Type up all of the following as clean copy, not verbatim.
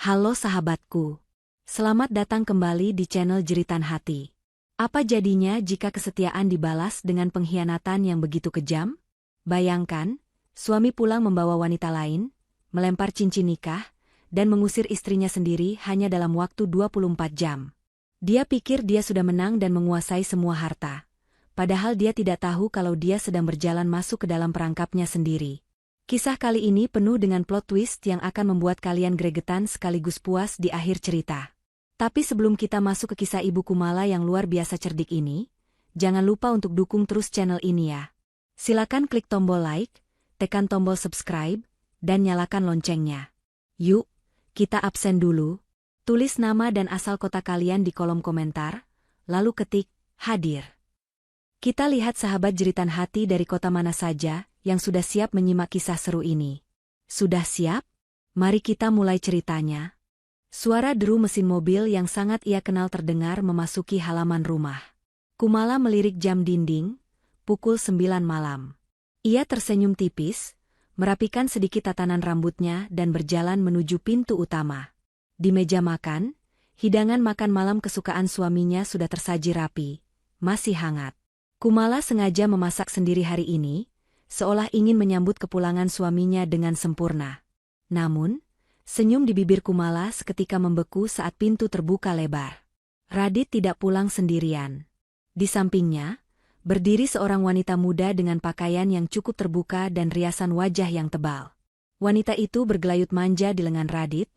Halo sahabatku. Selamat datang kembali di channel Jeritan Hati. Apa jadinya jika kesetiaan dibalas dengan pengkhianatan yang begitu kejam? Bayangkan, suami pulang membawa wanita lain, melempar cincin nikah, dan mengusir istrinya sendiri hanya dalam waktu 24 jam. Dia pikir dia sudah menang dan menguasai semua harta. Padahal dia tidak tahu kalau dia sedang berjalan masuk ke dalam perangkapnya sendiri. Kisah kali ini penuh dengan plot twist yang akan membuat kalian gregetan sekaligus puas di akhir cerita. Tapi sebelum kita masuk ke kisah Ibu Kumala yang luar biasa cerdik ini, jangan lupa untuk dukung terus channel ini ya. Silakan klik tombol like, tekan tombol subscribe, dan nyalakan loncengnya. Yuk, kita absen dulu. Tulis nama dan asal kota kalian di kolom komentar, lalu ketik, hadir. Kita lihat sahabat Jeritan Hati dari kota mana saja yang sudah siap menyimak kisah seru ini. Sudah siap? Mari kita mulai ceritanya. Suara deru mesin mobil yang sangat ia kenal terdengar memasuki halaman rumah. Kumala melirik jam dinding, pukul 9 malam. Ia tersenyum tipis, merapikan sedikit tatanan rambutnya dan berjalan menuju pintu utama. Di meja makan, hidangan makan malam kesukaan suaminya sudah tersaji rapi, masih hangat. Kumala sengaja memasak sendiri hari ini, seolah ingin menyambut kepulangan suaminya dengan sempurna. Namun, senyum di bibir Kumala seketika membeku saat pintu terbuka lebar. Radit tidak pulang sendirian. Di sampingnya, berdiri seorang wanita muda dengan pakaian yang cukup terbuka dan riasan wajah yang tebal. Wanita itu bergelayut manja di lengan Radit,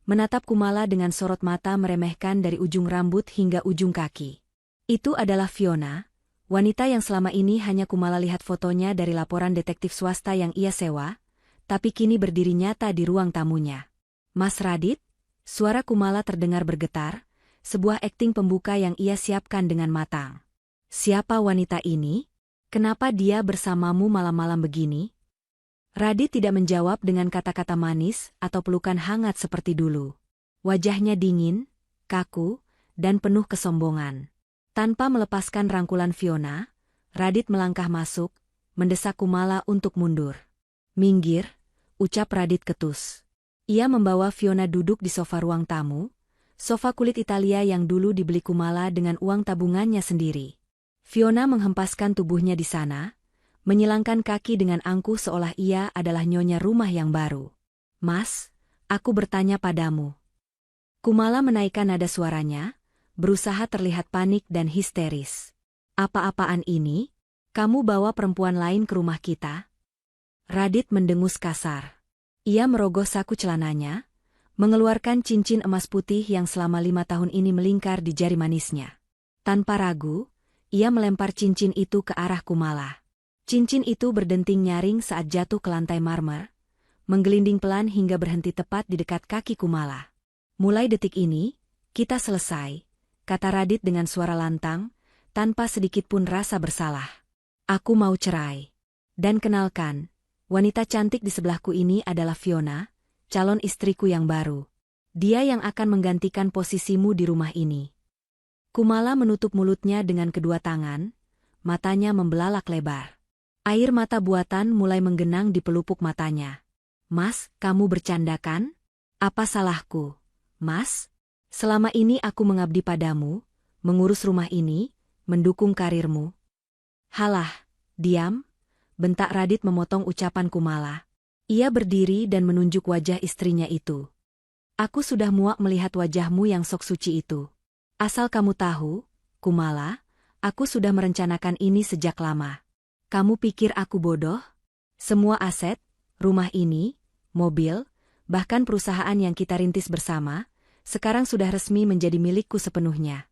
menatap Kumala dengan sorot mata meremehkan dari ujung rambut hingga ujung kaki. Itu adalah Fiona, wanita yang selama ini hanya Kumala lihat fotonya dari laporan detektif swasta yang ia sewa, tapi kini berdiri nyata di ruang tamunya. Mas Radit, suara Kumala terdengar bergetar, sebuah akting pembuka yang ia siapkan dengan matang. Siapa wanita ini? Kenapa dia bersamamu malam-malam begini? Radit tidak menjawab dengan kata-kata manis atau pelukan hangat seperti dulu. Wajahnya dingin, kaku, dan penuh kesombongan. Tanpa melepaskan rangkulan Fiona, Radit melangkah masuk, mendesak Kumala untuk mundur. Minggir, ucap Radit ketus. Ia membawa Fiona duduk di sofa ruang tamu, sofa kulit Italia yang dulu dibeli Kumala dengan uang tabungannya sendiri. Fiona menghempaskan tubuhnya di sana, menyilangkan kaki dengan angkuh seolah ia adalah nyonya rumah yang baru. Mas, aku bertanya padamu. Kumala menaikkan nada suaranya, berusaha terlihat panik dan histeris. Apa-apaan ini? Kamu bawa perempuan lain ke rumah kita? Radit mendengus kasar. Ia merogoh saku celananya, mengeluarkan cincin emas putih yang selama 5 tahun ini melingkar di jari manisnya. Tanpa ragu, ia melempar cincin itu ke arah Kumala. Cincin itu berdenting nyaring saat jatuh ke lantai marmer, menggelinding pelan hingga berhenti tepat di dekat kaki Kumala. Mulai detik ini, kita selesai, kata Radit dengan suara lantang, tanpa sedikit pun rasa bersalah. Aku mau cerai. Dan kenalkan, wanita cantik di sebelahku ini adalah Fiona, calon istriku yang baru. Dia yang akan menggantikan posisimu di rumah ini. Kumala menutup mulutnya dengan kedua tangan, matanya membelalak lebar. Air mata buatan mulai menggenang di pelupuk matanya. Mas, kamu bercanda kan? Apa salahku? Mas? Selama ini aku mengabdi padamu, mengurus rumah ini, mendukung karirmu. Halah, diam, bentak Radit memotong ucapan Kumala. Ia berdiri dan menunjuk wajah istrinya itu. Aku sudah muak melihat wajahmu yang sok suci itu. Asal kamu tahu, Kumala, aku sudah merencanakan ini sejak lama. Kamu pikir aku bodoh? Semua aset, rumah ini, mobil, bahkan perusahaan yang kita rintis bersama, sekarang sudah resmi menjadi milikku sepenuhnya.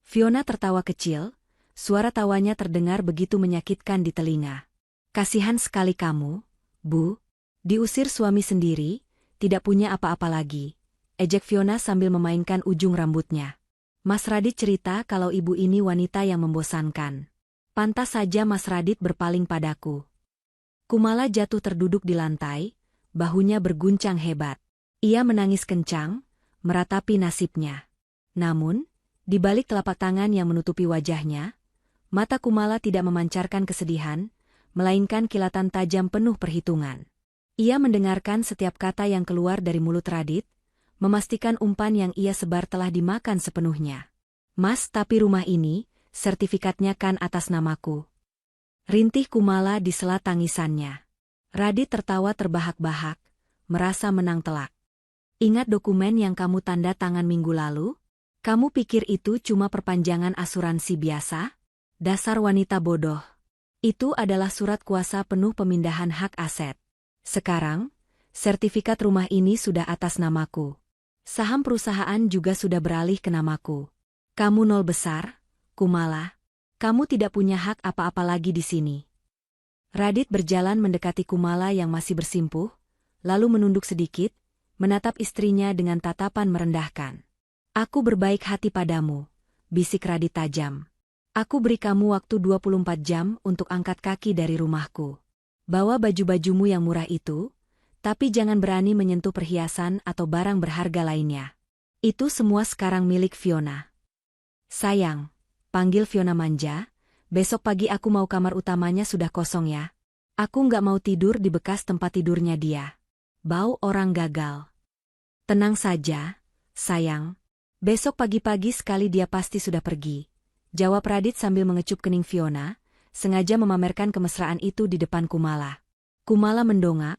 Fiona tertawa kecil, suara tawanya terdengar begitu menyakitkan di telinga. Kasihan sekali kamu, Bu. Diusir suami sendiri, tidak punya apa-apa lagi, ejek Fiona sambil memainkan ujung rambutnya. Mas Radit cerita kalau ibu ini wanita yang membosankan. Pantas saja Mas Radit berpaling padaku. Kumala jatuh terduduk di lantai, bahunya berguncang hebat. Ia menangis kencang, meratapi nasibnya. Namun, di balik telapak tangan yang menutupi wajahnya, mata Kumala tidak memancarkan kesedihan, melainkan kilatan tajam penuh perhitungan. Ia mendengarkan setiap kata yang keluar dari mulut Radit, memastikan umpan yang ia sebar telah dimakan sepenuhnya. Mas, tapi rumah ini, sertifikatnya kan atas namaku. Rintih Kumala di sela tangisannya. Radit tertawa terbahak-bahak, merasa menang telak. Ingat dokumen yang kamu tanda tangan minggu lalu? Kamu pikir itu cuma perpanjangan asuransi biasa? Dasar wanita bodoh. Itu adalah surat kuasa penuh pemindahan hak aset. Sekarang, sertifikat rumah ini sudah atas namaku. Saham perusahaan juga sudah beralih ke namaku. Kamu nol besar, Kumala. Kamu tidak punya hak apa-apa lagi di sini. Radit berjalan mendekati Kumala yang masih bersimpuh, lalu menunduk sedikit, menatap istrinya dengan tatapan merendahkan. Aku berbaik hati padamu, bisik Radit tajam. Aku beri kamu waktu 24 jam untuk angkat kaki dari rumahku. Bawa baju-bajumu yang murah itu, tapi jangan berani menyentuh perhiasan atau barang berharga lainnya. Itu semua sekarang milik Fiona. Sayang, panggil Fiona manja, besok pagi aku mau kamar utamanya sudah kosong ya. Aku nggak mau tidur di bekas tempat tidurnya dia. Bau orang gagal. Tenang saja, sayang. Besok pagi-pagi sekali dia pasti sudah pergi. Jawab Radit sambil mengecup kening Fiona, sengaja memamerkan kemesraan itu di depan Kumala. Kumala mendongak,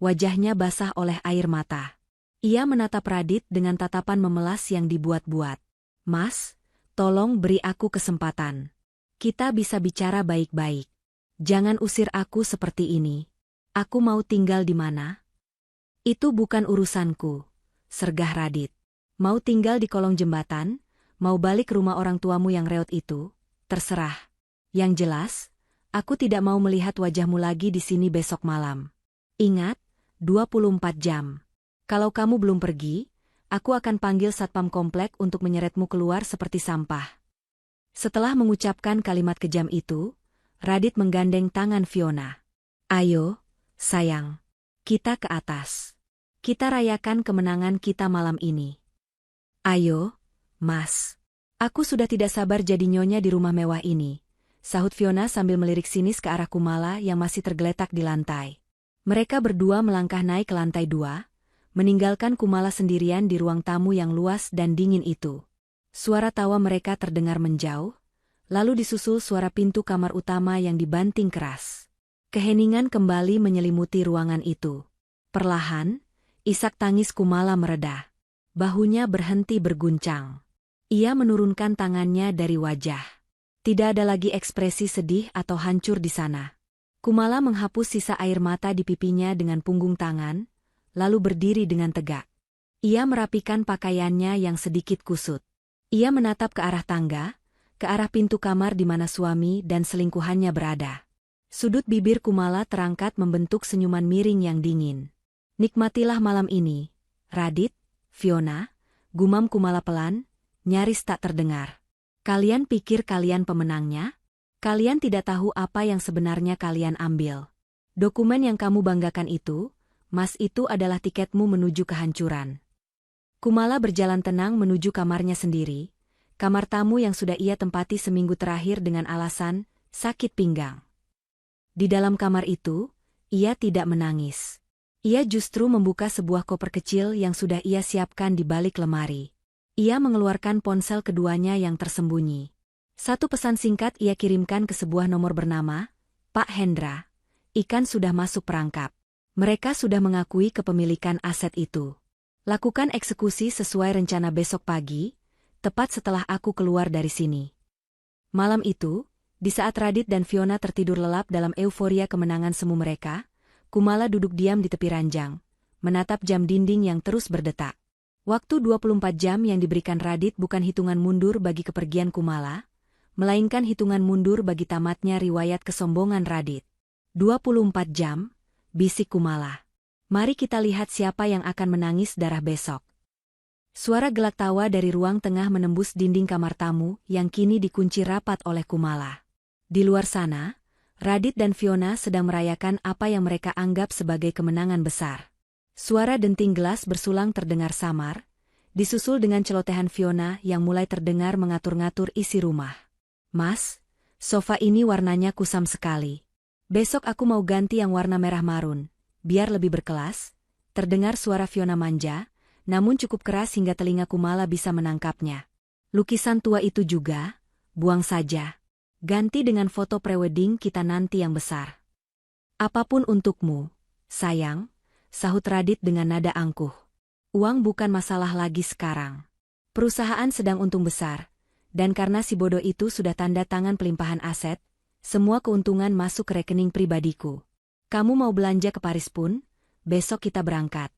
wajahnya basah oleh air mata. Ia menatap Radit dengan tatapan memelas yang dibuat-buat. Mas, tolong beri aku kesempatan. Kita bisa bicara baik-baik. Jangan usir aku seperti ini. Aku mau tinggal di mana? Itu bukan urusanku, sergah Radit. Mau tinggal di kolong jembatan, mau balik ke rumah orang tuamu yang reot itu, terserah. Yang jelas, aku tidak mau melihat wajahmu lagi di sini besok malam. Ingat, 24 jam. Kalau kamu belum pergi, aku akan panggil satpam komplek untuk menyeretmu keluar seperti sampah. Setelah mengucapkan kalimat kejam itu, Radit menggandeng tangan Fiona. Ayo, sayang. Kita ke atas. Kita rayakan kemenangan kita malam ini. Ayo, Mas. Aku sudah tidak sabar jadi nyonya di rumah mewah ini, sahut Fiona sambil melirik sinis ke arah Kumala yang masih tergeletak di lantai. Mereka berdua melangkah naik ke lantai 2, meninggalkan Kumala sendirian di ruang tamu yang luas dan dingin itu. Suara tawa mereka terdengar menjauh, lalu disusul suara pintu kamar utama yang dibanting keras. Keheningan kembali menyelimuti ruangan itu. Perlahan, isak tangis Kumala mereda. Bahunya berhenti berguncang. Ia menurunkan tangannya dari wajah. Tidak ada lagi ekspresi sedih atau hancur di sana. Kumala menghapus sisa air mata di pipinya dengan punggung tangan, lalu berdiri dengan tegak. Ia merapikan pakaiannya yang sedikit kusut. Ia menatap ke arah tangga, ke arah pintu kamar di mana suami dan selingkuhannya berada. Sudut bibir Kumala terangkat membentuk senyuman miring yang dingin. Nikmatilah malam ini, Radit, Fiona, gumam Kumala pelan, nyaris tak terdengar. Kalian pikir kalian pemenangnya? Kalian tidak tahu apa yang sebenarnya kalian ambil. Dokumen yang kamu banggakan itu, Mas, itu adalah tiketmu menuju kehancuran. Kumala berjalan tenang menuju kamarnya sendiri, kamar tamu yang sudah ia tempati seminggu terakhir dengan alasan sakit pinggang. Di dalam kamar itu, ia tidak menangis. Ia justru membuka sebuah koper kecil yang sudah ia siapkan di balik lemari. Ia mengeluarkan ponsel keduanya yang tersembunyi. Satu pesan singkat ia kirimkan ke sebuah nomor bernama, Pak Hendra, ikan sudah masuk perangkap. Mereka sudah mengakui kepemilikan aset itu. Lakukan eksekusi sesuai rencana besok pagi, tepat setelah aku keluar dari sini. Malam itu, di saat Radit dan Fiona tertidur lelap dalam euforia kemenangan semu mereka, Kumala duduk diam di tepi ranjang, menatap jam dinding yang terus berdetak. Waktu 24 jam yang diberikan Radit bukan hitungan mundur bagi kepergian Kumala, melainkan hitungan mundur bagi tamatnya riwayat kesombongan Radit. 24 jam, bisik Kumala. Mari kita lihat siapa yang akan menangis darah besok. Suara gelak tawa dari ruang tengah menembus dinding kamar tamu yang kini dikunci rapat oleh Kumala. Di luar sana, Radit dan Fiona sedang merayakan apa yang mereka anggap sebagai kemenangan besar. Suara denting gelas bersulang terdengar samar, disusul dengan celotehan Fiona yang mulai terdengar mengatur-ngatur isi rumah. Mas, sofa ini warnanya kusam sekali. Besok aku mau ganti yang warna merah marun, biar lebih berkelas, terdengar suara Fiona manja, namun cukup keras hingga telinga Kumala bisa menangkapnya. Lukisan tua itu juga, buang saja. Ganti dengan foto prewedding kita nanti yang besar. Apapun untukmu, sayang, sahut Radit dengan nada angkuh. Uang bukan masalah lagi sekarang. Perusahaan sedang untung besar, dan karena si bodoh itu sudah tanda tangan pelimpahan aset, semua keuntungan masuk ke rekening pribadiku. Kamu mau belanja ke Paris pun, besok kita berangkat.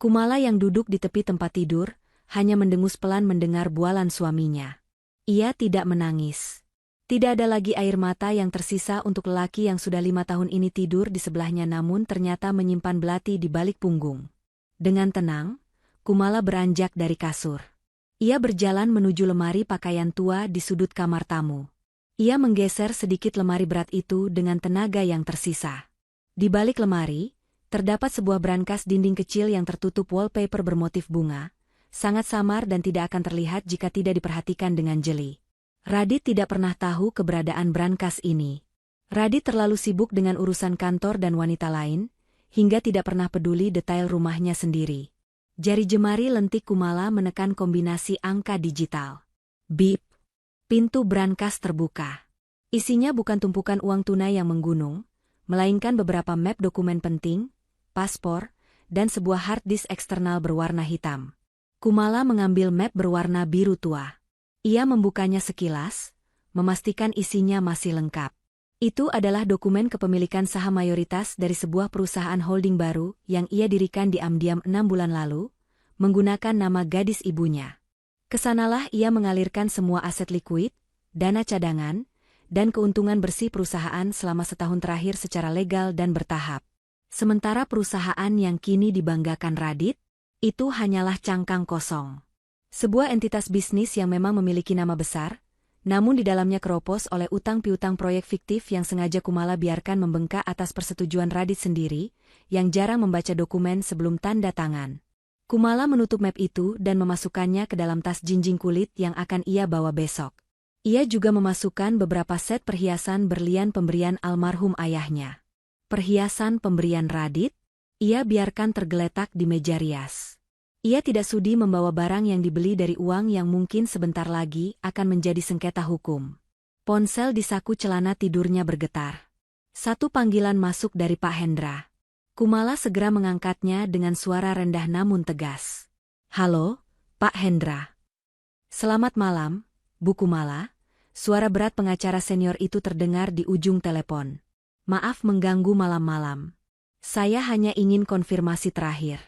Kumala yang duduk di tepi tempat tidur, hanya mendengus pelan mendengar bualan suaminya. Ia tidak menangis. Tidak ada lagi air mata yang tersisa untuk lelaki yang sudah 5 tahun ini tidur di sebelahnya namun ternyata menyimpan belati di balik punggung. Dengan tenang, Kumala beranjak dari kasur. Ia berjalan menuju lemari pakaian tua di sudut kamar tamu. Ia menggeser sedikit lemari berat itu dengan tenaga yang tersisa. Di balik lemari, terdapat sebuah brankas dinding kecil yang tertutup wallpaper bermotif bunga, sangat samar dan tidak akan terlihat jika tidak diperhatikan dengan jeli. Radit tidak pernah tahu keberadaan brankas ini. Radit terlalu sibuk dengan urusan kantor dan wanita lain, hingga tidak pernah peduli detail rumahnya sendiri. Jari jemari lentik Kumala menekan kombinasi angka digital. Bip. Pintu brankas terbuka. Isinya bukan tumpukan uang tunai yang menggunung, melainkan beberapa map dokumen penting, paspor, dan sebuah hard disk eksternal berwarna hitam. Kumala mengambil map berwarna biru tua. Ia membukanya sekilas, memastikan isinya masih lengkap. Itu adalah dokumen kepemilikan saham mayoritas dari sebuah perusahaan holding baru yang ia dirikan diam-diam 6 bulan lalu, menggunakan nama gadis ibunya. Kesanalah ia mengalirkan semua aset likuid, dana cadangan, dan keuntungan bersih perusahaan selama setahun terakhir secara legal dan bertahap. Sementara perusahaan yang kini dibanggakan Radit, itu hanyalah cangkang kosong. Sebuah entitas bisnis yang memang memiliki nama besar, namun di dalamnya keropos oleh utang piutang proyek fiktif yang sengaja Kumala biarkan membengkak atas persetujuan Radit sendiri, yang jarang membaca dokumen sebelum tanda tangan. Kumala menutup map itu dan memasukkannya ke dalam tas jinjing kulit yang akan ia bawa besok. Ia juga memasukkan beberapa set perhiasan berlian pemberian almarhum ayahnya. Perhiasan pemberian Radit, ia biarkan tergeletak di meja rias. Ia tidak sudi membawa barang yang dibeli dari uang yang mungkin sebentar lagi akan menjadi sengketa hukum. Ponsel di saku celana tidurnya bergetar. Satu panggilan masuk dari Pak Hendra. Kumala segera mengangkatnya dengan suara rendah namun tegas. Halo, Pak Hendra. Selamat malam, Bu Kumala. Suara berat pengacara senior itu terdengar di ujung telepon. Maaf mengganggu malam-malam. Saya hanya ingin konfirmasi terakhir.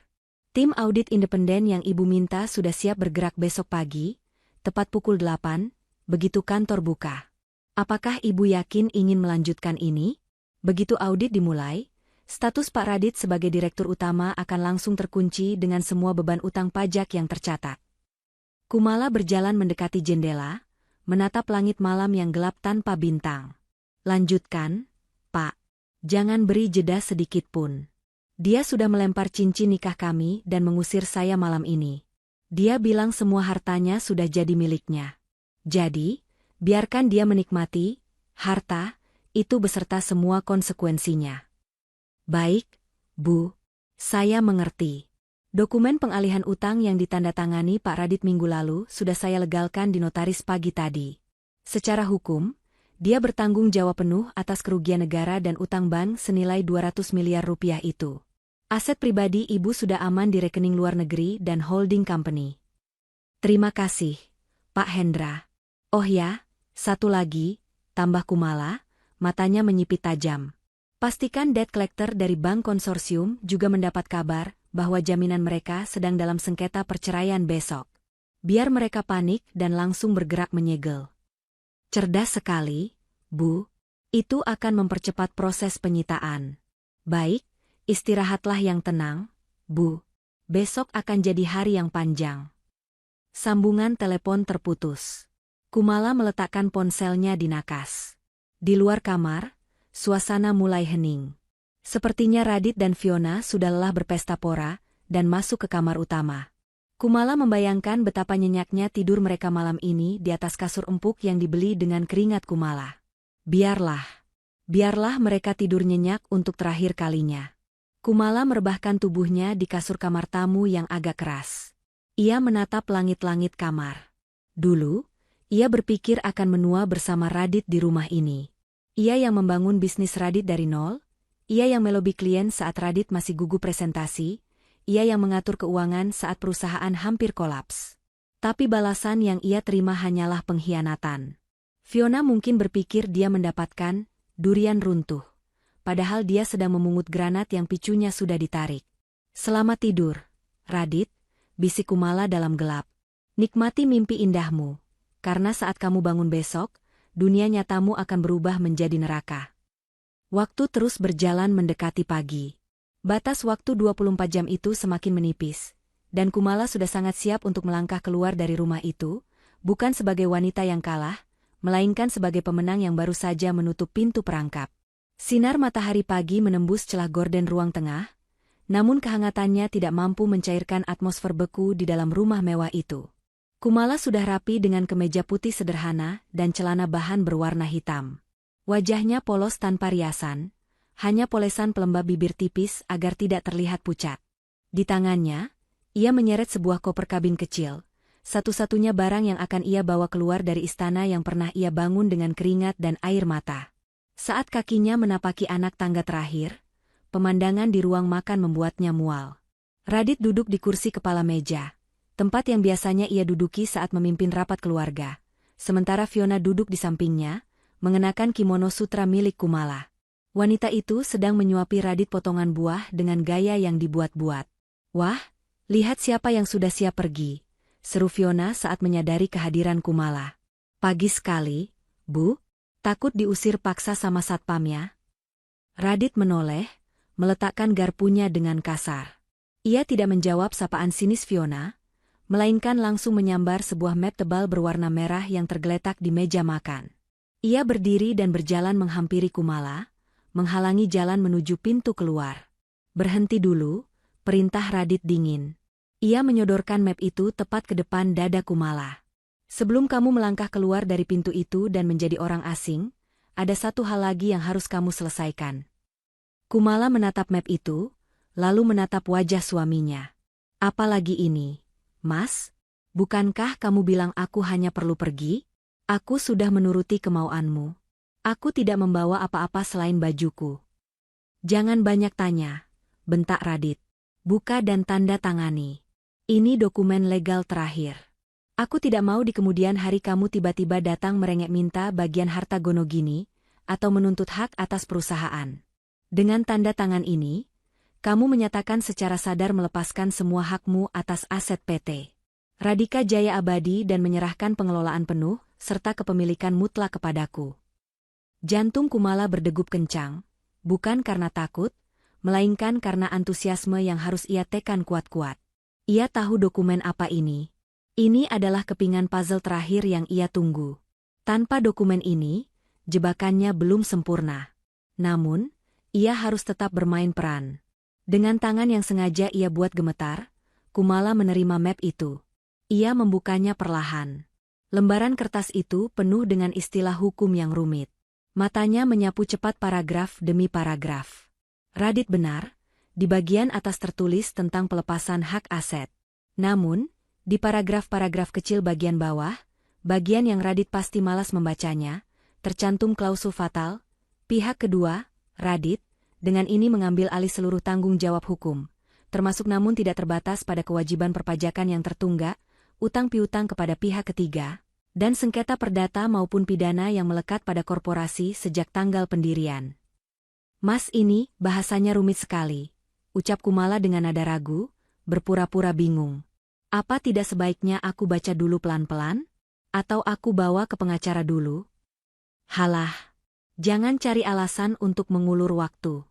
Tim audit independen yang Ibu minta sudah siap bergerak besok pagi, tepat pukul 8, begitu kantor buka. Apakah Ibu yakin ingin melanjutkan ini? Begitu audit dimulai, status Pak Radit sebagai direktur utama akan langsung terkunci dengan semua beban utang pajak yang tercatat. Kumala berjalan mendekati jendela, menatap langit malam yang gelap tanpa bintang. Lanjutkan, Pak. Jangan beri jeda sedikit pun. Dia sudah melempar cincin nikah kami dan mengusir saya malam ini. Dia bilang semua hartanya sudah jadi miliknya. Jadi, biarkan dia menikmati harta itu beserta semua konsekuensinya. Baik, Bu. Saya mengerti. Dokumen pengalihan utang yang ditandatangani Pak Radit minggu lalu sudah saya legalkan di notaris pagi tadi. Secara hukum, dia bertanggung jawab penuh atas kerugian negara dan utang bank senilai 200 miliar rupiah itu. Aset pribadi Ibu sudah aman di rekening luar negeri dan holding company. Terima kasih, Pak Hendra. Oh ya, satu lagi, tambah Kumala, matanya menyipit tajam. Pastikan debt collector dari bank konsorsium juga mendapat kabar bahwa jaminan mereka sedang dalam sengketa perceraian besok. Biar mereka panik dan langsung bergerak menyegel. Cerdas sekali, Bu. Itu akan mempercepat proses penyitaan. Baik, istirahatlah yang tenang, Bu. Besok akan jadi hari yang panjang. Sambungan telepon terputus. Kumala meletakkan ponselnya di nakas. Di luar kamar, suasana mulai hening. Sepertinya Radit dan Fiona sudah lelah berpesta pora dan masuk ke kamar utama. Kumala membayangkan betapa nyenyaknya tidur mereka malam ini di atas kasur empuk yang dibeli dengan keringat Kumala. Biarlah mereka tidur nyenyak untuk terakhir kalinya. Kumala merebahkan tubuhnya di kasur kamar tamu yang agak keras. Ia menatap langit-langit kamar. Dulu, ia berpikir akan menua bersama Radit di rumah ini. Ia yang membangun bisnis Radit dari nol, ia yang melobi klien saat Radit masih gugup presentasi, ia yang mengatur keuangan saat perusahaan hampir kolaps. Tapi balasan yang ia terima hanyalah pengkhianatan. Fiona mungkin berpikir dia mendapatkan durian runtuh. Padahal dia sedang memungut granat yang picunya sudah ditarik. Selamat tidur, Radit, bisik Kumala dalam gelap. Nikmati mimpi indahmu, karena saat kamu bangun besok, dunia nyatamu akan berubah menjadi neraka. Waktu terus berjalan mendekati pagi. Batas waktu 24 jam itu semakin menipis, dan Kumala sudah sangat siap untuk melangkah keluar dari rumah itu, bukan sebagai wanita yang kalah, melainkan sebagai pemenang yang baru saja menutup pintu perangkap. Sinar matahari pagi menembus celah gorden ruang tengah, namun kehangatannya tidak mampu mencairkan atmosfer beku di dalam rumah mewah itu. Kumala sudah rapi dengan kemeja putih sederhana dan celana bahan berwarna hitam. Wajahnya polos tanpa riasan, hanya polesan pelembab bibir tipis agar tidak terlihat pucat. Di tangannya, ia menyeret sebuah koper kabin kecil, satu-satunya barang yang akan ia bawa keluar dari istana yang pernah ia bangun dengan keringat dan air mata. Saat kakinya menapaki anak tangga terakhir, pemandangan di ruang makan membuatnya mual. Radit duduk di kursi kepala meja, tempat yang biasanya ia duduki saat memimpin rapat keluarga, sementara Fiona duduk di sampingnya, mengenakan kimono sutra milik Kumala. Wanita itu sedang menyuapi Radit potongan buah dengan gaya yang dibuat-buat. "Wah, lihat siapa yang sudah siap pergi," seru Fiona saat menyadari kehadiran Kumala. "Pagi sekali, Bu. Takut diusir paksa sama satpamnya?" Radit menoleh, meletakkan garpunya dengan kasar. Ia tidak menjawab sapaan sinis Fiona, melainkan langsung menyambar sebuah map tebal berwarna merah yang tergeletak di meja makan. Ia berdiri dan berjalan menghampiri Kumala, menghalangi jalan menuju pintu keluar. "Berhenti dulu," perintah Radit dingin. Ia menyodorkan map itu tepat ke depan dada Kumala. "Sebelum kamu melangkah keluar dari pintu itu dan menjadi orang asing, ada satu hal lagi yang harus kamu selesaikan." Kumala menatap map itu, lalu menatap wajah suaminya. "Apa lagi ini, Mas? Bukankah kamu bilang aku hanya perlu pergi? Aku sudah menuruti kemauanmu. Aku tidak membawa apa-apa selain bajuku." "Jangan banyak tanya," bentak Radit. "Buka dan tanda tangani. Ini dokumen legal terakhir. Aku tidak mau di kemudian hari kamu tiba-tiba datang merengek minta bagian harta Gonogini, atau menuntut hak atas perusahaan. Dengan tanda tangan ini, kamu menyatakan secara sadar melepaskan semua hakmu atas aset PT Radika Jaya Abadi dan menyerahkan pengelolaan penuh, serta kepemilikan mutlak kepadaku." Jantung Kumala berdegup kencang, bukan karena takut, melainkan karena antusiasme yang harus ia tekan kuat-kuat. Ia tahu dokumen apa ini. Ini adalah kepingan puzzle terakhir yang ia tunggu. Tanpa dokumen ini, jebakannya belum sempurna. Namun, ia harus tetap bermain peran. Dengan tangan yang sengaja ia buat gemetar, Kumala menerima map itu. Ia membukanya perlahan. Lembaran kertas itu penuh dengan istilah hukum yang rumit. Matanya menyapu cepat paragraf demi paragraf. Radit benar, di bagian atas tertulis tentang pelepasan hak aset. Namun, di paragraf-paragraf kecil bagian bawah, bagian yang Radit pasti malas membacanya, tercantum klausul fatal. Pihak kedua, Radit, dengan ini mengambil alih seluruh tanggung jawab hukum, termasuk namun tidak terbatas pada kewajiban perpajakan yang tertunggak, utang piutang kepada pihak ketiga, dan sengketa perdata maupun pidana yang melekat pada korporasi sejak tanggal pendirian. "Mas, ini bahasanya rumit sekali," ucap Kumala dengan nada ragu, berpura-pura bingung. "Apa tidak sebaiknya aku baca dulu pelan-pelan? Atau aku bawa ke pengacara dulu?" "Halah, jangan cari alasan untuk mengulur waktu."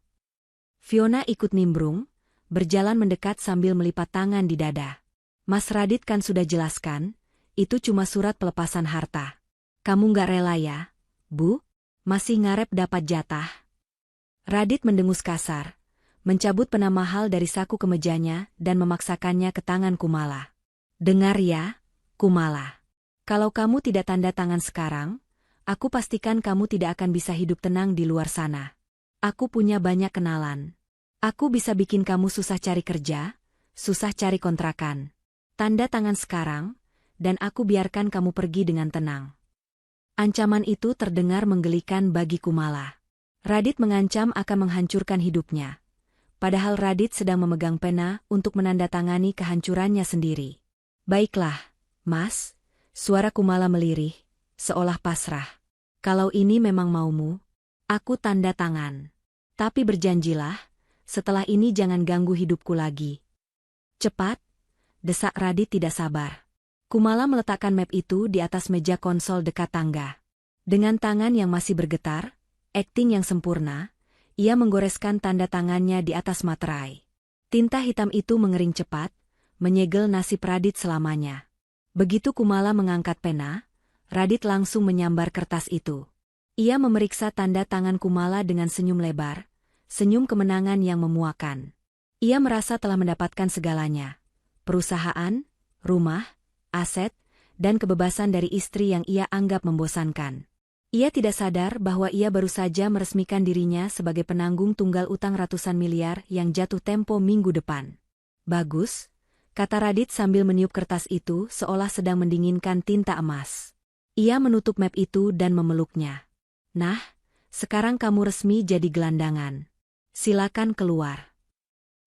Fiona ikut nimbrung, berjalan mendekat sambil melipat tangan di dada. "Mas Radit kan sudah jelaskan, itu cuma surat pelepasan harta. Kamu nggak rela ya, Bu? Masih ngarep dapat jatah?" Radit mendengus kasar, mencabut pena mahal dari saku kemejanya dan memaksakannya ke tangan Kumala. "Dengar ya, Kumala. Kalau kamu tidak tanda tangan sekarang, aku pastikan kamu tidak akan bisa hidup tenang di luar sana. Aku punya banyak kenalan. Aku bisa bikin kamu susah cari kerja, susah cari kontrakan. Tanda tangan sekarang, dan aku biarkan kamu pergi dengan tenang. Ancaman itu terdengar menggelikan bagi Kumala. Radit mengancam akan menghancurkan hidupnya. Padahal Radit sedang memegang pena untuk menandatangani kehancurannya sendiri. Baiklah, Mas, suara Kumala melirih, seolah pasrah. Kalau ini memang maumu, aku tanda tangan. Tapi berjanjilah, setelah ini jangan ganggu hidupku lagi. Cepat, desak Radit tidak sabar. Kumala meletakkan map itu di atas meja konsol dekat tangga. Dengan tangan yang masih bergetar, akting yang sempurna, ia menggoreskan tanda tangannya di atas materai. Tinta hitam itu mengering cepat, menyegel nasib Radit selamanya. Begitu Kumala mengangkat pena, Radit langsung menyambar kertas itu. Ia memeriksa tanda tangan Kumala dengan senyum lebar, senyum kemenangan yang memuakan. Ia merasa telah mendapatkan segalanya. Perusahaan, rumah, aset, dan kebebasan dari istri yang ia anggap membosankan. Ia tidak sadar bahwa ia baru saja meresmikan dirinya sebagai penanggung tunggal utang ratusan miliar yang jatuh tempo minggu depan. Bagus, kata Radit sambil meniup kertas itu seolah sedang mendinginkan tinta emas. Ia menutup map itu dan memeluknya. Nah, sekarang kamu resmi jadi gelandangan. Silakan keluar.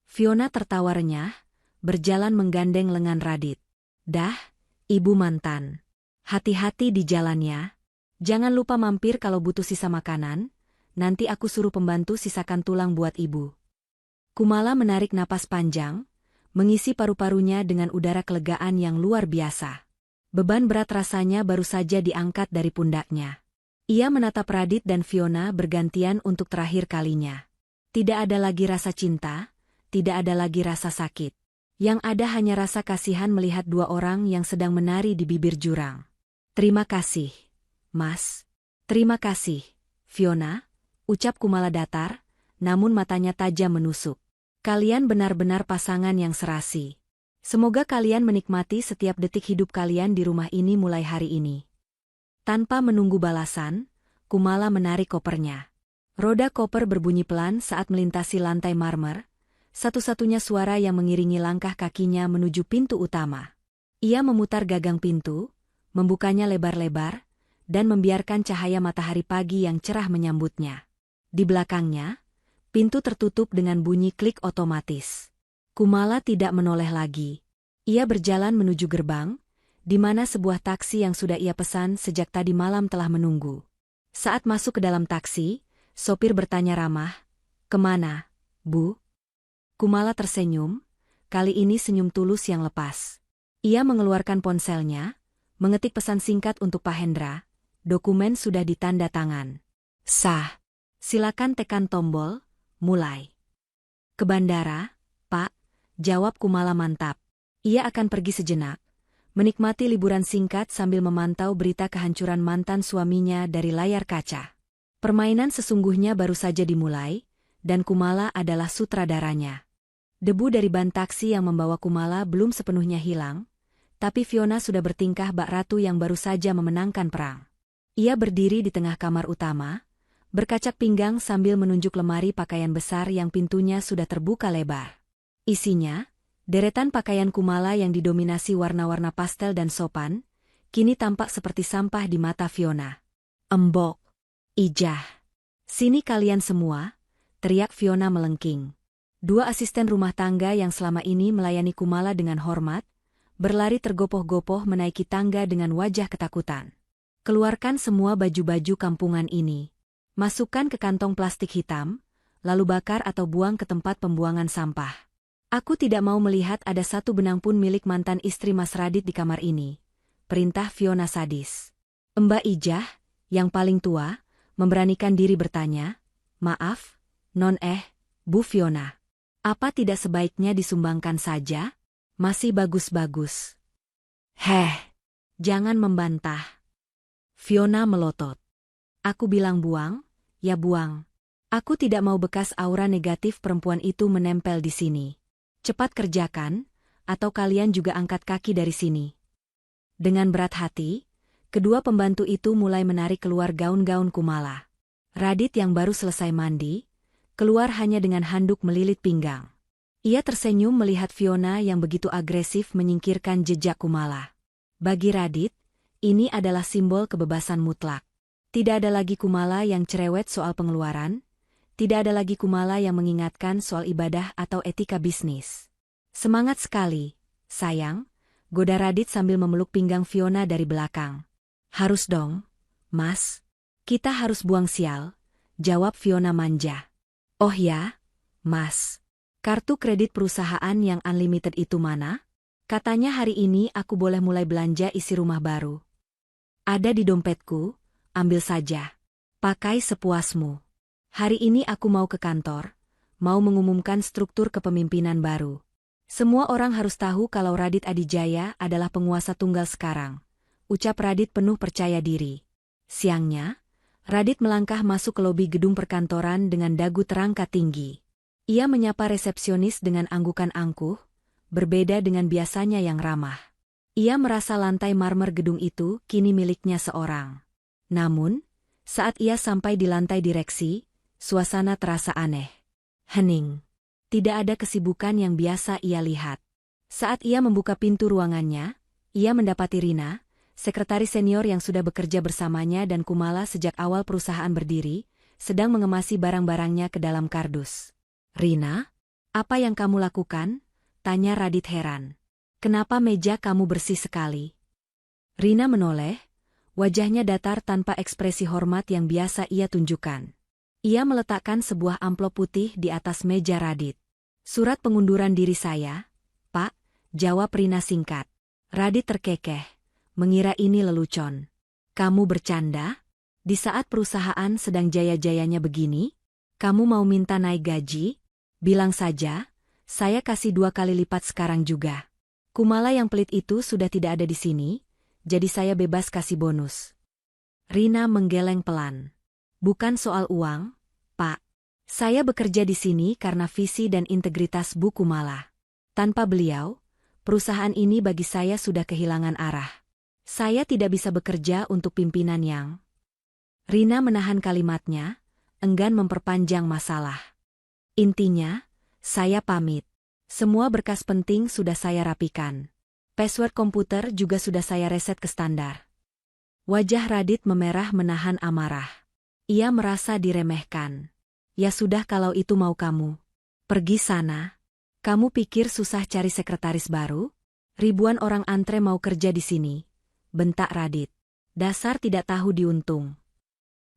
Fiona tertawa renyah, berjalan menggandeng lengan Radit. Dah, Ibu mantan. Hati-hati di jalannya. Jangan lupa mampir kalau butuh sisa makanan, nanti aku suruh pembantu sisakan tulang buat ibu. Kumala menarik napas panjang, mengisi paru-parunya dengan udara kelegaan yang luar biasa. Beban berat rasanya baru saja diangkat dari pundaknya. Ia menatap Radit dan Fiona bergantian untuk terakhir kalinya. Tidak ada lagi rasa cinta, tidak ada lagi rasa sakit. Yang ada hanya rasa kasihan melihat dua orang yang sedang menari di bibir jurang. Terima kasih, Mas. Terima kasih, Fiona, ucap Kumala datar, namun matanya tajam menusuk. Kalian benar-benar pasangan yang serasi. Semoga kalian menikmati setiap detik hidup kalian di rumah ini mulai hari ini. Tanpa menunggu balasan, Kumala menarik kopernya. Roda koper berbunyi pelan saat melintasi lantai marmer, satu-satunya suara yang mengiringi langkah kakinya menuju pintu utama. Ia memutar gagang pintu, membukanya lebar-lebar, dan membiarkan cahaya matahari pagi yang cerah menyambutnya. Di belakangnya, pintu tertutup dengan bunyi klik otomatis. Kumala tidak menoleh lagi. Ia berjalan menuju gerbang, di mana sebuah taksi yang sudah ia pesan sejak tadi malam telah menunggu. Saat masuk ke dalam taksi, sopir bertanya ramah, "Kemana, Bu?" Kumala tersenyum, kali ini senyum tulus yang lepas. Ia mengeluarkan ponselnya, mengetik pesan singkat untuk Pak Hendra, dokumen sudah ditanda tangan. Sah. Silakan tekan tombol, mulai. Ke bandara, Pak, jawab Kumala mantap. Ia akan pergi sejenak, menikmati liburan singkat sambil memantau berita kehancuran mantan suaminya dari layar kaca. Permainan sesungguhnya baru saja dimulai, dan Kumala adalah sutradaranya. Debu dari ban taksi yang membawa Kumala belum sepenuhnya hilang, tapi Fiona sudah bertingkah bak ratu yang baru saja memenangkan perang. Ia berdiri di tengah kamar utama, berkacak pinggang sambil menunjuk lemari pakaian besar yang pintunya sudah terbuka lebar. Isinya, deretan pakaian Kumala yang didominasi warna-warna pastel dan sopan, kini tampak seperti sampah di mata Fiona. Embok. Ijah. Sini kalian semua, teriak Fiona melengking. Dua asisten rumah tangga yang selama ini melayani Kumala dengan hormat, berlari tergopoh-gopoh menaiki tangga dengan wajah ketakutan. Keluarkan semua baju-baju kampungan ini. Masukkan ke kantong plastik hitam, lalu bakar atau buang ke tempat pembuangan sampah. Aku tidak mau melihat ada satu benang pun milik mantan istri Mas Radit di kamar ini. Perintah Fiona sadis. Mbak Ijah, yang paling tua, memberanikan diri bertanya, "Maaf, Bu Fiona. Apa tidak sebaiknya disumbangkan saja? Masih bagus-bagus." Jangan membantah. Fiona melotot. Aku bilang buang, ya buang. Aku tidak mau bekas aura negatif perempuan itu menempel di sini. Cepat kerjakan, atau kalian juga angkat kaki dari sini. Dengan berat hati, kedua pembantu itu mulai menarik keluar gaun-gaun Kumala. Radit yang baru selesai mandi, keluar hanya dengan handuk melilit pinggang. Ia tersenyum melihat Fiona yang begitu agresif menyingkirkan jejak Kumala. Bagi Radit, ini adalah simbol kebebasan mutlak. Tidak ada lagi Kumala yang cerewet soal pengeluaran, tidak ada lagi Kumala yang mengingatkan soal ibadah atau etika bisnis. Semangat sekali, sayang, goda Radit sambil memeluk pinggang Fiona dari belakang. Harus dong, Mas. Kita harus buang sial, jawab Fiona manja. Oh ya, Mas. Kartu kredit perusahaan yang unlimited itu mana? Katanya hari ini aku boleh mulai belanja isi rumah baru. Ada di dompetku, ambil saja. Pakai sepuasmu. Hari ini aku mau ke kantor, mau mengumumkan struktur kepemimpinan baru. Semua orang harus tahu kalau Radit Adijaya adalah penguasa tunggal sekarang. Ucap Radit penuh percaya diri. Siangnya, Radit melangkah masuk ke lobi gedung perkantoran dengan dagu terangkat tinggi. Ia menyapa resepsionis dengan anggukan angkuh, berbeda dengan biasanya yang ramah. Ia merasa lantai marmer gedung itu kini miliknya seorang. Namun, saat ia sampai di lantai direksi, suasana terasa aneh. Hening. Tidak ada kesibukan yang biasa ia lihat. Saat ia membuka pintu ruangannya, ia mendapati Rina, sekretaris senior yang sudah bekerja bersamanya dan Kumala sejak awal perusahaan berdiri, sedang mengemasi barang-barangnya ke dalam kardus. Rina, apa yang kamu lakukan? Tanya Radit heran. Kenapa meja kamu bersih sekali? Rina menoleh, wajahnya datar tanpa ekspresi hormat yang biasa ia tunjukkan. Ia meletakkan sebuah amplop putih di atas meja Radit. Surat pengunduran diri saya, Pak, jawab Rina singkat. Radit terkekeh, mengira ini lelucon. Kamu bercanda? Di saat perusahaan sedang jaya-jayanya begini? Kamu mau minta naik gaji? Bilang saja, saya kasih 2 kali lipat sekarang juga. Kumala yang pelit itu sudah tidak ada di sini, jadi saya bebas kasih bonus. Rina menggeleng pelan. Bukan soal uang, Pak. Saya bekerja di sini karena visi dan integritas Bu Kumala. Tanpa beliau, perusahaan ini bagi saya sudah kehilangan arah. Saya tidak bisa bekerja untuk pimpinan yang... Rina menahan kalimatnya, enggan memperpanjang masalah. Intinya, saya pamit. Semua berkas penting sudah saya rapikan. Password komputer juga sudah saya reset ke standar. Wajah Radit memerah menahan amarah. Ia merasa diremehkan. Ya sudah kalau itu mau kamu. Pergi sana. Kamu pikir susah cari sekretaris baru? Ribuan orang antre mau kerja di sini. Bentak Radit. Dasar tidak tahu diuntung.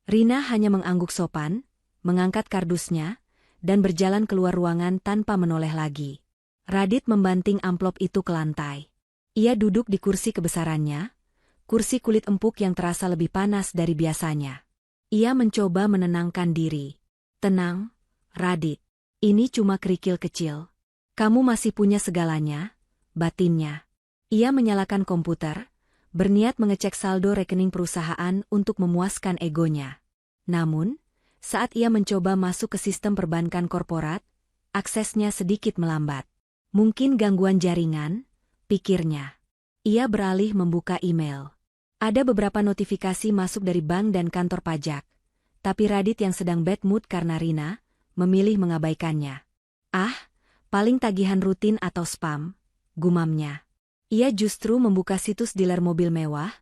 Rina hanya mengangguk sopan, mengangkat kardusnya, dan berjalan keluar ruangan tanpa menoleh lagi. Radit membanting amplop itu ke lantai. Ia duduk di kursi kebesarannya, kursi kulit empuk yang terasa lebih panas dari biasanya. Ia mencoba menenangkan diri. Tenang, Radit. Ini cuma kerikil kecil. Kamu masih punya segalanya, batinnya. Ia menyalakan komputer, berniat mengecek saldo rekening perusahaan untuk memuaskan egonya. Namun, saat ia mencoba masuk ke sistem perbankan korporat, aksesnya sedikit melambat. Mungkin gangguan jaringan, pikirnya. Ia beralih membuka email. Ada beberapa notifikasi masuk dari bank dan kantor pajak, tapi Radit yang sedang bad mood karena Rina, memilih mengabaikannya. Ah, paling tagihan rutin atau spam, gumamnya. Ia justru membuka situs dealer mobil mewah,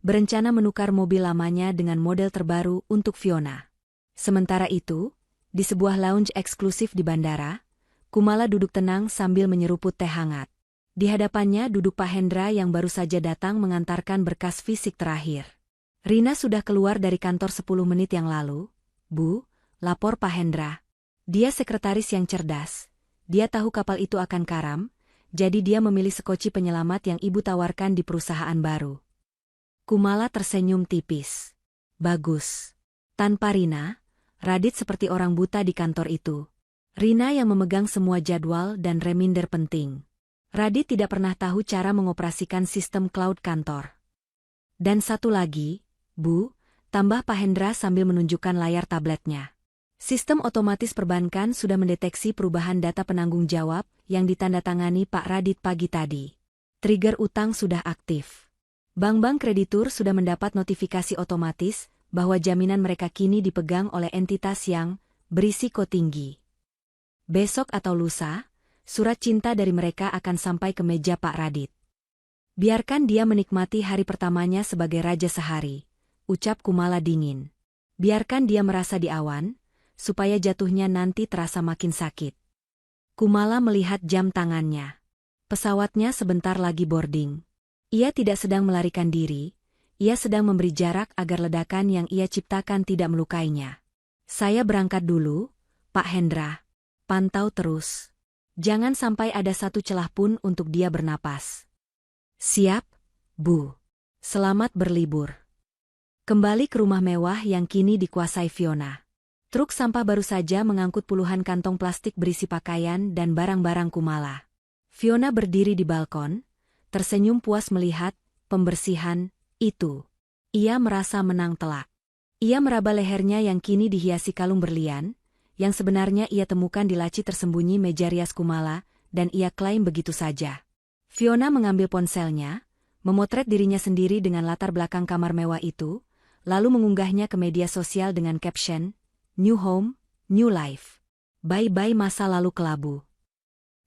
berencana menukar mobil lamanya dengan model terbaru untuk Fiona. Sementara itu, di sebuah lounge eksklusif di bandara, Kumala duduk tenang sambil menyeruput teh hangat. Di hadapannya duduk Pak Hendra yang baru saja datang mengantarkan berkas fisik terakhir. Rina sudah keluar dari kantor 10 menit yang lalu. Bu, lapor Pak Hendra. Dia sekretaris yang cerdas. Dia tahu kapal itu akan karam, jadi dia memilih sekoci penyelamat yang ibu tawarkan di perusahaan baru. Kumala tersenyum tipis. Bagus. Tanpa Rina, Radit seperti orang buta di kantor itu. Rina yang memegang semua jadwal dan reminder penting. Radit tidak pernah tahu cara mengoperasikan sistem cloud kantor. Dan satu lagi, Bu, tambah Pak Hendra sambil menunjukkan layar tabletnya. Sistem otomatis perbankan sudah mendeteksi perubahan data penanggung jawab yang ditandatangani Pak Radit pagi tadi. Trigger utang sudah aktif. Bank-bank kreditur sudah mendapat notifikasi otomatis bahwa jaminan mereka kini dipegang oleh entitas yang berisiko tinggi. Besok atau lusa, surat cinta dari mereka akan sampai ke meja Pak Radit. Biarkan dia menikmati hari pertamanya sebagai raja sehari, ucap Kumala dingin. Biarkan dia merasa di awan, supaya jatuhnya nanti terasa makin sakit. Kumala melihat jam tangannya. Pesawatnya sebentar lagi boarding. Ia tidak sedang melarikan diri, ia sedang memberi jarak agar ledakan yang ia ciptakan tidak melukainya. Saya berangkat dulu, Pak Hendra. Pantau terus. Jangan sampai ada satu celah pun untuk dia bernapas. Siap, Bu. Selamat berlibur. Kembali ke rumah mewah yang kini dikuasai Fiona. Truk sampah baru saja mengangkut puluhan kantong plastik berisi pakaian dan barang-barang Kumala. Fiona berdiri di balkon, tersenyum puas melihat pembersihan itu. Ia merasa menang telak. Ia meraba lehernya yang kini dihiasi kalung berlian, yang sebenarnya ia temukan di laci tersembunyi meja rias Kumala, dan ia klaim begitu saja. Fiona mengambil ponselnya, memotret dirinya sendiri dengan latar belakang kamar mewah itu, lalu mengunggahnya ke media sosial dengan caption, New Home, New Life. Bye-bye masa lalu kelabu.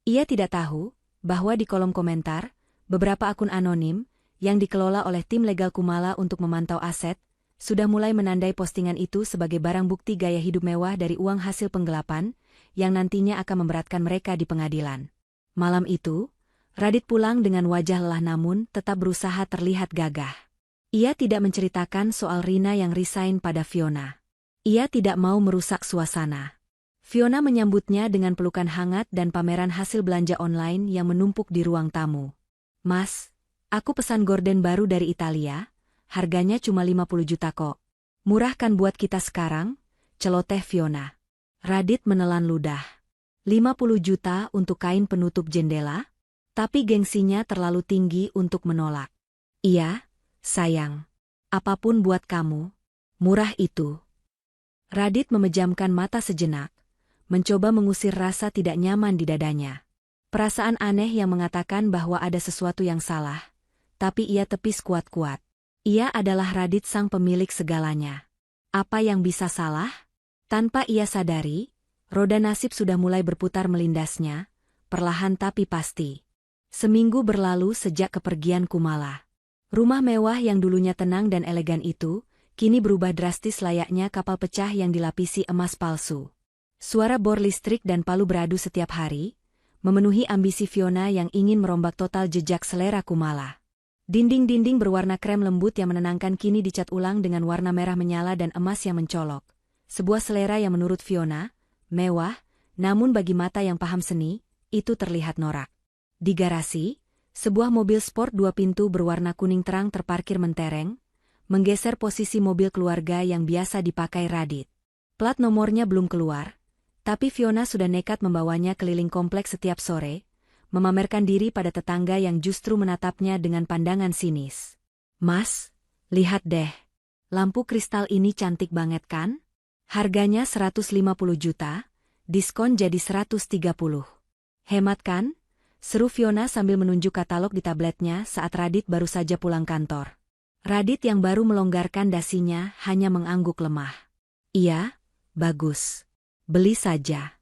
Ia tidak tahu bahwa di kolom komentar, beberapa akun anonim, yang dikelola oleh tim legal Kumala untuk memantau aset, sudah mulai menandai postingan itu sebagai barang bukti gaya hidup mewah dari uang hasil penggelapan, yang nantinya akan memberatkan mereka di pengadilan. Malam itu, Radit pulang dengan wajah lelah namun tetap berusaha terlihat gagah. Ia tidak menceritakan soal Rina yang resign pada Fiona. Ia tidak mau merusak suasana. Fiona menyambutnya dengan pelukan hangat dan pameran hasil belanja online yang menumpuk di ruang tamu. Mas, aku pesan gorden baru dari Italia. Harganya cuma 50 juta kok. Murah kan buat kita sekarang? Celoteh Fiona. Radit menelan ludah. 50 juta untuk kain penutup jendela? Tapi gengsinya terlalu tinggi untuk menolak. Iya, sayang. Apapun buat kamu. Murah itu. Radit memejamkan mata sejenak, mencoba mengusir rasa tidak nyaman di dadanya. Perasaan aneh yang mengatakan bahwa ada sesuatu yang salah, tapi ia tepis kuat-kuat. Ia adalah Radit sang pemilik segalanya. Apa yang bisa salah? Tanpa ia sadari, roda nasib sudah mulai berputar melindasnya, perlahan tapi pasti. Seminggu berlalu sejak kepergian Kumala. Rumah mewah yang dulunya tenang dan elegan itu, kini berubah drastis layaknya kapal pecah yang dilapisi emas palsu. Suara bor listrik dan palu beradu setiap hari, memenuhi ambisi Fiona yang ingin merombak total jejak selera Kumala. Dinding-dinding berwarna krem lembut yang menenangkan kini dicat ulang dengan warna merah menyala dan emas yang mencolok. Sebuah selera yang menurut Fiona, mewah, namun bagi mata yang paham seni, itu terlihat norak. Di garasi, sebuah mobil sport 2 pintu berwarna kuning terang terparkir mentereng, menggeser posisi mobil keluarga yang biasa dipakai Radit. Plat nomornya belum keluar, tapi Fiona sudah nekat membawanya keliling kompleks setiap sore, memamerkan diri pada tetangga yang justru menatapnya dengan pandangan sinis. Mas, lihat deh. Lampu kristal ini cantik banget kan? Harganya 150 juta, diskon jadi 130. Hemat kan? Seru Fiona sambil menunjuk katalog di tabletnya saat Radit baru saja pulang kantor. Radit yang baru melonggarkan dasinya hanya mengangguk lemah. Iya, bagus. Beli saja.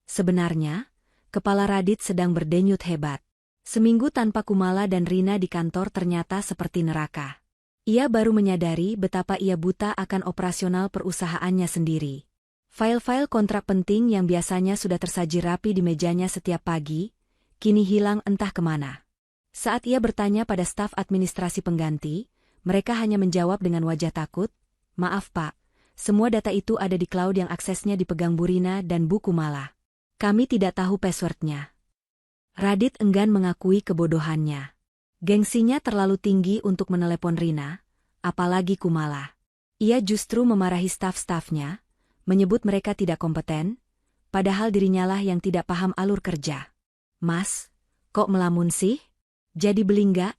Sebenarnya, kepala Radit sedang berdenyut hebat. Seminggu tanpa Kumala dan Rina di kantor ternyata seperti neraka. Ia baru menyadari betapa ia buta akan operasional perusahaannya sendiri. File-file kontrak penting yang biasanya sudah tersaji rapi di mejanya setiap pagi, kini hilang entah kemana. Saat ia bertanya pada staf administrasi pengganti, mereka hanya menjawab dengan wajah takut, "Maaf Pak, semua data itu ada di cloud yang aksesnya dipegang Bu Rina dan Bu Kumala. Kami tidak tahu passwordnya." Radit enggan mengakui kebodohannya. Gengsinya terlalu tinggi untuk menelepon Rina, apalagi Kumala. Ia justru memarahi staf-stafnya, menyebut mereka tidak kompeten, padahal dirinyalah yang tidak paham alur kerja. "Mas, kok melamun sih? Jadi beli nggak?"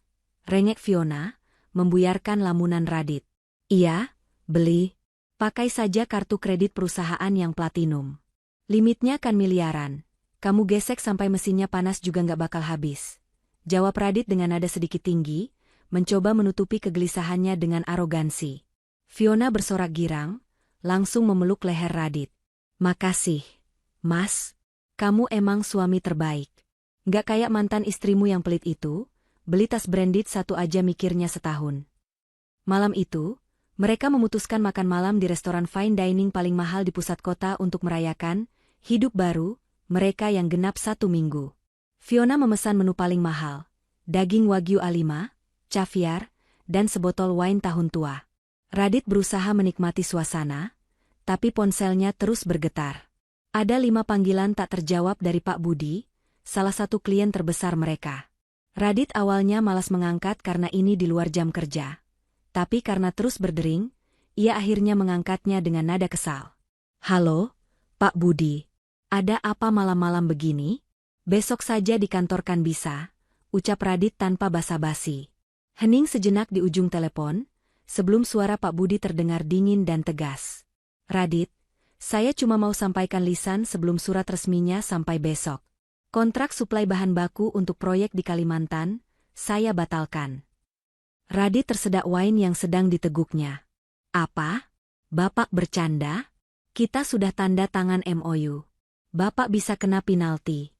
rengek Fiona, membuyarkan lamunan Radit. "Iya, beli. Pakai saja kartu kredit perusahaan yang platinum. Limitnya kan miliaran. Kamu gesek sampai mesinnya panas juga nggak bakal habis," jawab Radit dengan nada sedikit tinggi, mencoba menutupi kegelisahannya dengan arogansi. Fiona bersorak girang, langsung memeluk leher Radit. Makasih, Mas. Kamu emang suami terbaik. Nggak kayak mantan istrimu yang pelit itu, beli tas branded satu aja mikirnya setahun. Malam itu, mereka memutuskan makan malam di restoran fine dining paling mahal di pusat kota untuk merayakan hidup baru mereka yang genap 1 minggu. Fiona memesan menu paling mahal, daging wagyu A5, caviar, dan sebotol wine tahun tua. Radit berusaha menikmati suasana, tapi ponselnya terus bergetar. Ada 5 panggilan tak terjawab dari Pak Budi, salah satu klien terbesar mereka. Radit awalnya malas mengangkat karena ini di luar jam kerja. Tapi karena terus berdering, ia akhirnya mengangkatnya dengan nada kesal. "Halo, Pak Budi. Ada apa malam-malam begini? Besok saja di kantor kan bisa," ucap Radit tanpa basa-basi. Hening sejenak di ujung telepon, sebelum suara Pak Budi terdengar dingin dan tegas. "Radit, saya cuma mau sampaikan lisan sebelum surat resminya sampai besok. Kontrak suplai bahan baku untuk proyek di Kalimantan, saya batalkan." Radit tersedak wine yang sedang diteguknya. "Apa? Bapak bercanda? Kita sudah tanda tangan MOU. Bapak bisa kena penalti."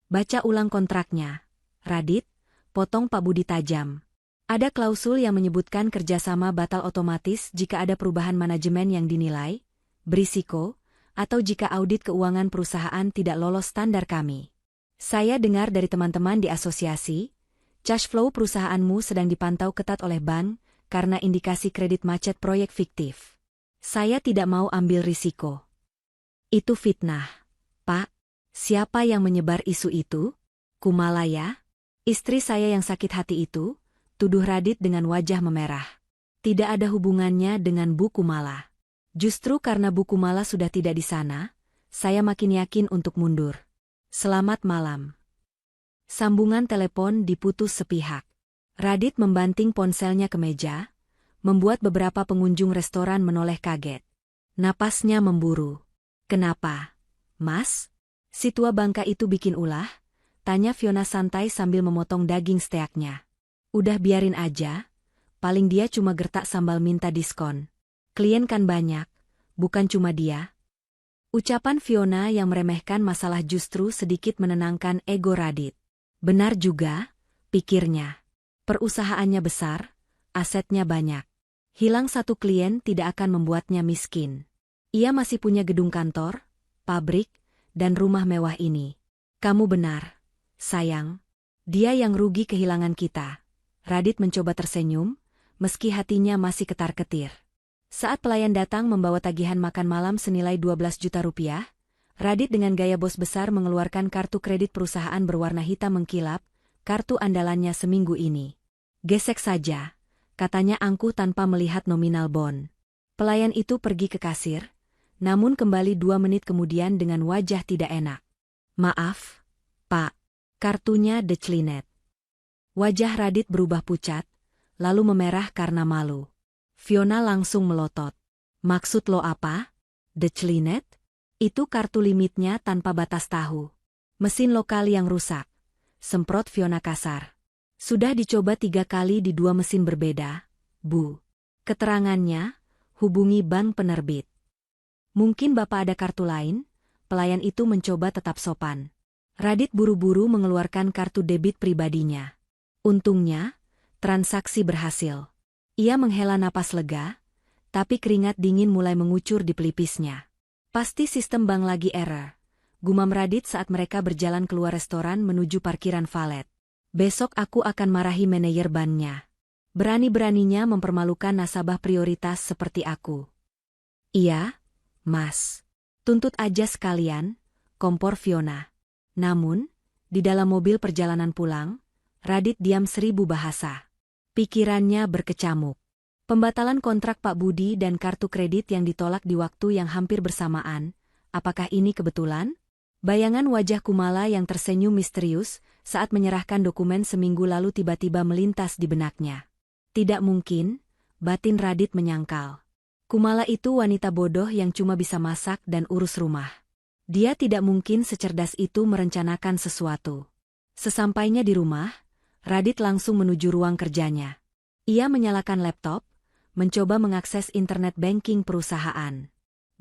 "Baca ulang kontraknya, Radit," potong Pak Budi tajam. "Ada klausul yang menyebutkan kerjasama batal otomatis jika ada perubahan manajemen yang dinilai berisiko, atau jika audit keuangan perusahaan tidak lolos standar kami. Saya dengar dari teman-teman di asosiasi, cash flow perusahaanmu sedang dipantau ketat oleh bank karena indikasi kredit macet proyek fiktif. Saya tidak mau ambil risiko." "Itu fitnah, Pak. Siapa yang menyebar isu itu?" "Kumala ya? Istri saya yang sakit hati itu," tuduh Radit dengan wajah memerah. "Tidak ada hubungannya dengan Bu Kumala. Justru karena Bu Kumala sudah tidak di sana, saya makin yakin untuk mundur. Selamat malam." Sambungan telepon diputus sepihak. Radit membanting ponselnya ke meja, membuat beberapa pengunjung restoran menoleh kaget. Napasnya memburu. "Kenapa, Mas? Si tua bangka itu bikin ulah?" tanya Fiona santai sambil memotong daging steaknya. "Udah biarin aja, paling dia cuma gertak sambal minta diskon. Klien kan banyak, bukan cuma dia." Ucapan Fiona yang meremehkan masalah justru sedikit menenangkan ego Radit. Benar juga, pikirnya. Perusahaannya besar, asetnya banyak. Hilang satu klien tidak akan membuatnya miskin. Ia masih punya gedung kantor, pabrik, dan rumah mewah ini. "Kamu benar, sayang. Dia yang rugi kehilangan kita." Radit mencoba tersenyum, meski hatinya masih ketar-ketir. Saat pelayan datang membawa tagihan makan malam senilai 12 juta rupiah, Radit dengan gaya bos besar mengeluarkan kartu kredit perusahaan berwarna hitam mengkilap, kartu andalannya seminggu ini. "Gesek saja," katanya angkuh tanpa melihat nominal bon. Pelayan itu pergi ke kasir, namun kembali 2 menit kemudian dengan wajah tidak enak. "Maaf, Pak, kartunya declinet." Wajah Radit berubah pucat, lalu memerah karena malu. Fiona langsung melotot. "Maksud lo apa? Declinet? Itu kartu limitnya tanpa batas tahu. Mesin lokal yang rusak," semprot Fiona kasar. "Sudah dicoba 3 kali di 2 mesin berbeda, Bu. Keterangannya, hubungi bank penerbit." "Mungkin Bapak ada kartu lain?" Pelayan itu mencoba tetap sopan. Radit buru-buru mengeluarkan kartu debit pribadinya. Untungnya, transaksi berhasil. Ia menghela napas lega, tapi keringat dingin mulai mengucur di pelipisnya. "Pasti sistem bank lagi error," gumam Radit saat mereka berjalan keluar restoran menuju parkiran valet. "Besok aku akan marahi manajer banknya. Berani-beraninya mempermalukan nasabah prioritas seperti aku." "Iya, Mas. Tuntut aja sekalian," kompor Fiona. Namun, di dalam mobil perjalanan pulang, Radit diam 1000 bahasa. Pikirannya berkecamuk. Pembatalan kontrak Pak Budi dan kartu kredit yang ditolak di waktu yang hampir bersamaan, apakah ini kebetulan? Bayangan wajah Kumala yang tersenyum misterius saat menyerahkan dokumen seminggu lalu tiba-tiba melintas di benaknya. Tidak mungkin, batin Radit menyangkal. Kumala itu wanita bodoh yang cuma bisa masak dan urus rumah. Dia tidak mungkin secerdas itu merencanakan sesuatu. Sesampainya di rumah, Radit langsung menuju ruang kerjanya. Ia menyalakan laptop, mencoba mengakses internet banking perusahaan.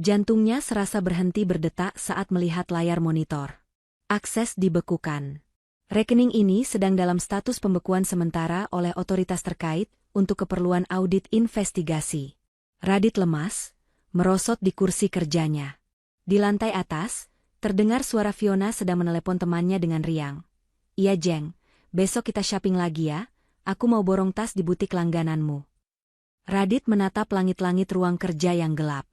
Jantungnya serasa berhenti berdetak saat melihat layar monitor. Akses dibekukan. Rekening ini sedang dalam status pembekuan sementara oleh otoritas terkait untuk keperluan audit investigasi. Radit lemas, merosot di kursi kerjanya. Di lantai atas, terdengar suara Fiona sedang menelepon temannya dengan riang. "Iya Jeng, besok kita shopping lagi ya, aku mau borong tas di butik langgananmu." Radit menatap langit-langit ruang kerja yang gelap.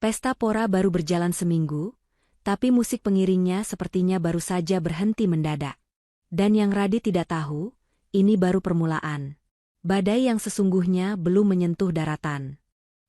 Pesta pora baru berjalan seminggu, tapi musik pengiringnya sepertinya baru saja berhenti mendadak. Dan yang Radit tidak tahu, ini baru permulaan. Badai yang sesungguhnya belum menyentuh daratan.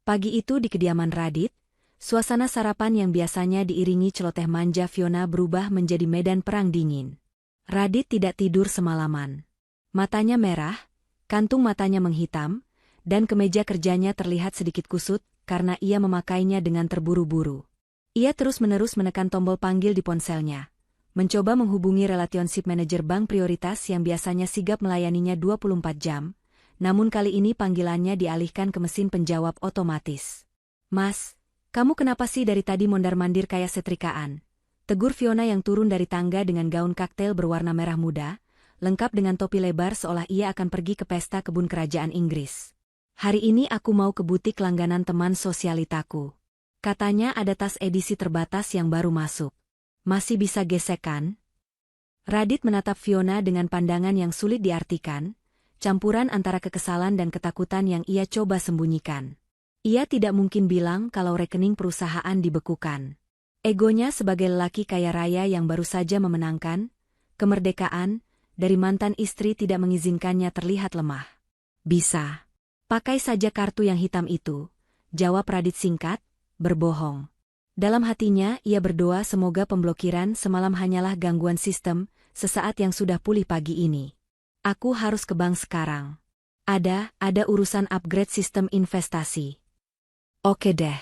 Pagi itu di kediaman Radit, suasana sarapan yang biasanya diiringi celoteh manja Fiona berubah menjadi medan perang dingin. Radit tidak tidur semalaman. Matanya merah, kantung matanya menghitam, dan kemeja kerjanya terlihat sedikit kusut karena ia memakainya dengan terburu-buru. Ia terus-menerus menekan tombol panggil di ponselnya, mencoba menghubungi relationship manager bank prioritas yang biasanya sigap melayaninya 24 jam, namun kali ini panggilannya dialihkan ke mesin penjawab otomatis. "Mas, kamu kenapa sih dari tadi mondar-mandir kayak setrikaan?" tegur Fiona yang turun dari tangga dengan gaun kaktail berwarna merah muda, lengkap dengan topi lebar seolah ia akan pergi ke pesta kebun kerajaan Inggris. "Hari ini aku mau ke butik langganan teman sosialitaku. Katanya ada tas edisi terbatas yang baru masuk. Masih bisa gesek kan?" Radit menatap Fiona dengan pandangan yang sulit diartikan, campuran antara kekesalan dan ketakutan yang ia coba sembunyikan. Ia tidak mungkin bilang kalau rekening perusahaan dibekukan. Egonya sebagai lelaki kaya raya yang baru saja memenangkan kemerdekaan dari mantan istri tidak mengizinkannya terlihat lemah. "Bisa. Pakai saja kartu yang hitam itu," jawab Radit singkat, berbohong. Dalam hatinya ia berdoa semoga pemblokiran semalam hanyalah gangguan sistem, sesaat yang sudah pulih pagi ini. "Aku harus ke bank sekarang. Ada urusan upgrade sistem investasi." "Oke deh.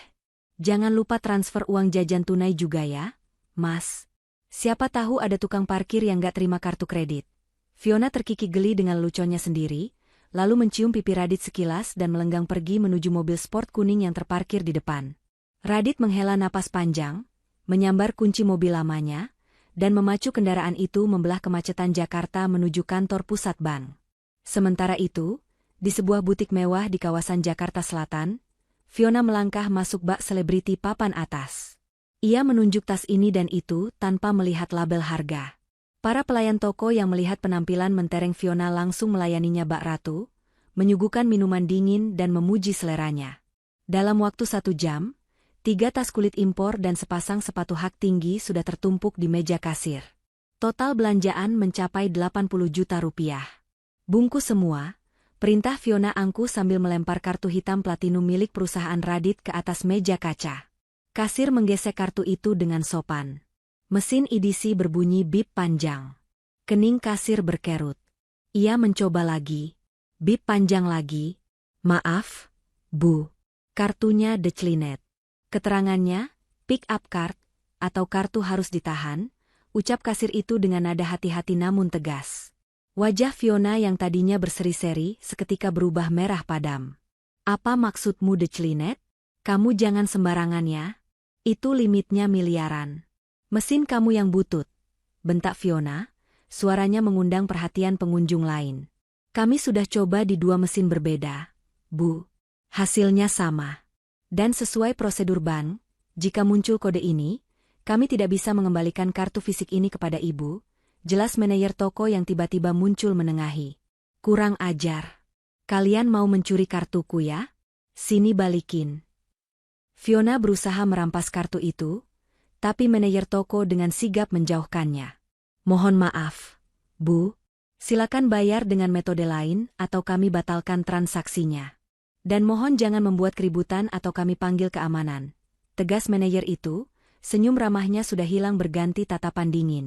Jangan lupa transfer uang jajan tunai juga ya, Mas. Siapa tahu ada tukang parkir yang gak terima kartu kredit." Fiona terkikik geli dengan lucunya sendiri, lalu mencium pipi Radit sekilas dan melenggang pergi menuju mobil sport kuning yang terparkir di depan. Radit menghela napas panjang, menyambar kunci mobil lamanya, dan memacu kendaraan itu membelah kemacetan Jakarta menuju kantor pusat bank. Sementara itu, di sebuah butik mewah di kawasan Jakarta Selatan, Fiona melangkah masuk bak selebriti papan atas. Ia menunjuk tas ini dan itu tanpa melihat label harga. Para pelayan toko yang melihat penampilan mentereng Fiona langsung melayaninya bak ratu, menyuguhkan minuman dingin dan memuji seleranya. Dalam waktu 1 jam, 3 tas kulit impor dan sepasang sepatu hak tinggi sudah tertumpuk di meja kasir. Total belanjaan mencapai 80 juta rupiah. "Bungkus semua," perintah Fiona angkuh sambil melempar kartu hitam platinum milik perusahaan Radit ke atas meja kaca. Kasir menggesek kartu itu dengan sopan. Mesin EDC berbunyi bip panjang. Kening kasir berkerut. Ia mencoba lagi. Bip panjang lagi. "Maaf, Bu. Kartunya declinet." Keterangannya, pick up card, atau kartu harus ditahan, ucap kasir itu dengan nada hati-hati namun tegas. Wajah Fiona yang tadinya berseri-seri seketika berubah merah padam. "Apa maksudmu declinet? Kamu jangan sembarangan ya. Itu limitnya miliaran. Mesin kamu yang butut," bentak Fiona, suaranya mengundang perhatian pengunjung lain. "Kami sudah coba di 2 mesin berbeda, Bu. Hasilnya sama. Dan sesuai prosedur bank, jika muncul kode ini, kami tidak bisa mengembalikan kartu fisik ini kepada Ibu," jelas manajer toko yang tiba-tiba muncul menengahi. "Kurang ajar. Kalian mau mencuri kartuku ya? Sini balikin." Fiona berusaha merampas kartu itu, tapi manajer toko dengan sigap menjauhkannya. "Mohon maaf, Bu. Silakan bayar dengan metode lain atau kami batalkan transaksinya. Dan mohon jangan membuat keributan atau kami panggil keamanan," tegas manajer itu, senyum ramahnya sudah hilang berganti tatapan dingin.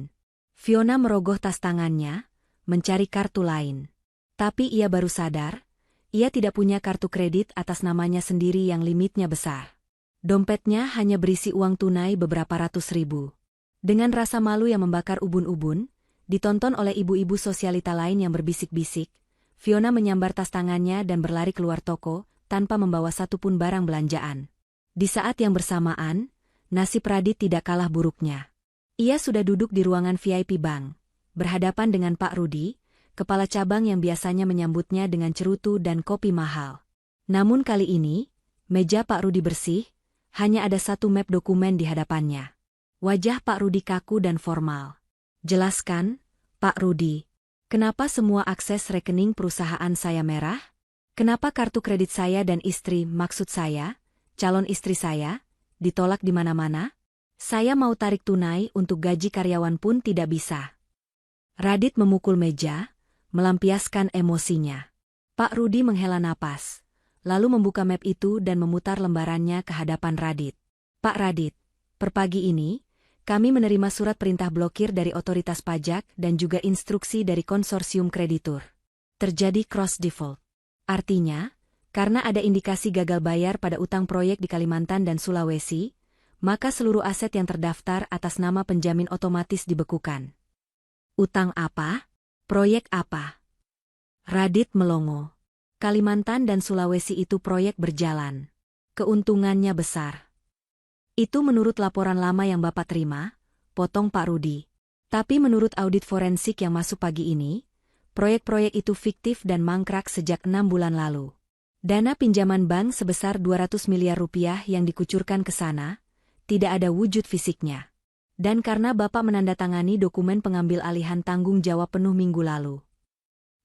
Fiona merogoh tas tangannya, mencari kartu lain. Tapi ia baru sadar, ia tidak punya kartu kredit atas namanya sendiri yang limitnya besar. Dompetnya hanya berisi uang tunai beberapa ratus ribu. Dengan rasa malu yang membakar ubun-ubun, ditonton oleh ibu-ibu sosialita lain yang berbisik-bisik, Fiona menyambar tas tangannya dan berlari keluar toko, tanpa membawa satupun barang belanjaan. Di saat yang bersamaan, nasib Radit tidak kalah buruknya. Ia sudah duduk di ruangan VIP bank, berhadapan dengan Pak Rudi, kepala cabang yang biasanya menyambutnya dengan cerutu dan kopi mahal. Namun kali ini, meja Pak Rudi bersih, hanya ada satu map dokumen di hadapannya. Wajah Pak Rudi kaku dan formal. Jelaskan, Pak Rudi, kenapa semua akses rekening perusahaan saya merah? Kenapa kartu kredit saya dan istri, maksud saya, calon istri saya, ditolak di mana-mana? Saya mau tarik tunai untuk gaji karyawan pun tidak bisa. Radit memukul meja, melampiaskan emosinya. Pak Rudi menghela napas, lalu membuka map itu dan memutar lembarannya ke hadapan Radit. Pak Radit, per pagi ini, kami menerima surat perintah blokir dari otoritas pajak dan juga instruksi dari konsorsium kreditur. Terjadi cross default. Artinya, karena ada indikasi gagal bayar pada utang proyek di Kalimantan dan Sulawesi, maka seluruh aset yang terdaftar atas nama penjamin otomatis dibekukan. Utang apa? Proyek apa? Radit melongo. Kalimantan dan Sulawesi itu proyek berjalan. Keuntungannya besar. Itu menurut laporan lama yang Bapak terima, potong Pak Rudi. Tapi menurut audit forensik yang masuk pagi ini, proyek-proyek itu fiktif dan mangkrak sejak 6 bulan lalu. Dana pinjaman bank sebesar 200 miliar rupiah yang dikucurkan ke sana, tidak ada wujud fisiknya. Dan karena Bapak menandatangani dokumen pengambil alihan tanggung jawab penuh minggu lalu.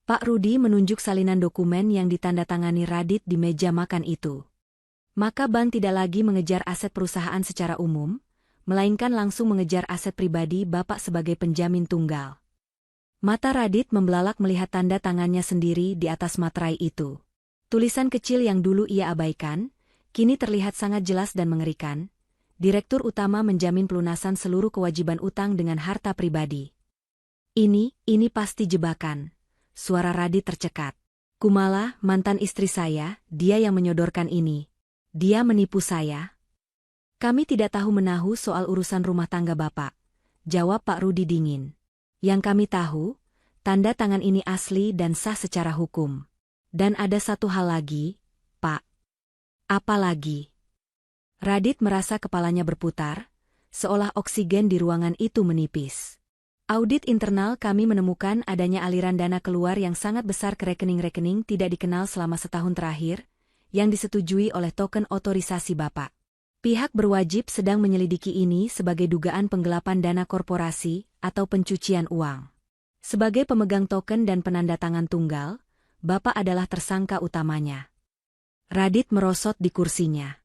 Pak Rudi menunjuk salinan dokumen yang ditandatangani Radit di meja makan itu. Maka bank tidak lagi mengejar aset perusahaan secara umum, melainkan langsung mengejar aset pribadi Bapak sebagai penjamin tunggal. Mata Radit membelalak melihat tanda tangannya sendiri di atas materai itu. Tulisan kecil yang dulu ia abaikan, kini terlihat sangat jelas dan mengerikan. Direktur utama menjamin pelunasan seluruh kewajiban utang dengan harta pribadi. Ini pasti jebakan. Suara Radit tercekat. Kumala, mantan istri saya, dia yang menyodorkan ini. Dia menipu saya. Kami tidak tahu menahu soal urusan rumah tangga Bapak, jawab Pak Rudi dingin. Yang kami tahu, tanda tangan ini asli dan sah secara hukum. Dan ada satu hal lagi, Pak. Apa lagi? Radit merasa kepalanya berputar, seolah oksigen di ruangan itu menipis. Audit internal kami menemukan adanya aliran dana keluar yang sangat besar ke rekening-rekening tidak dikenal selama setahun terakhir, yang disetujui oleh token otorisasi Bapak. Pihak berwajib sedang menyelidiki ini sebagai dugaan penggelapan dana korporasi atau pencucian uang. Sebagai pemegang token dan penandatangan tunggal, Bapak adalah tersangka utamanya. Radit merosot di kursinya.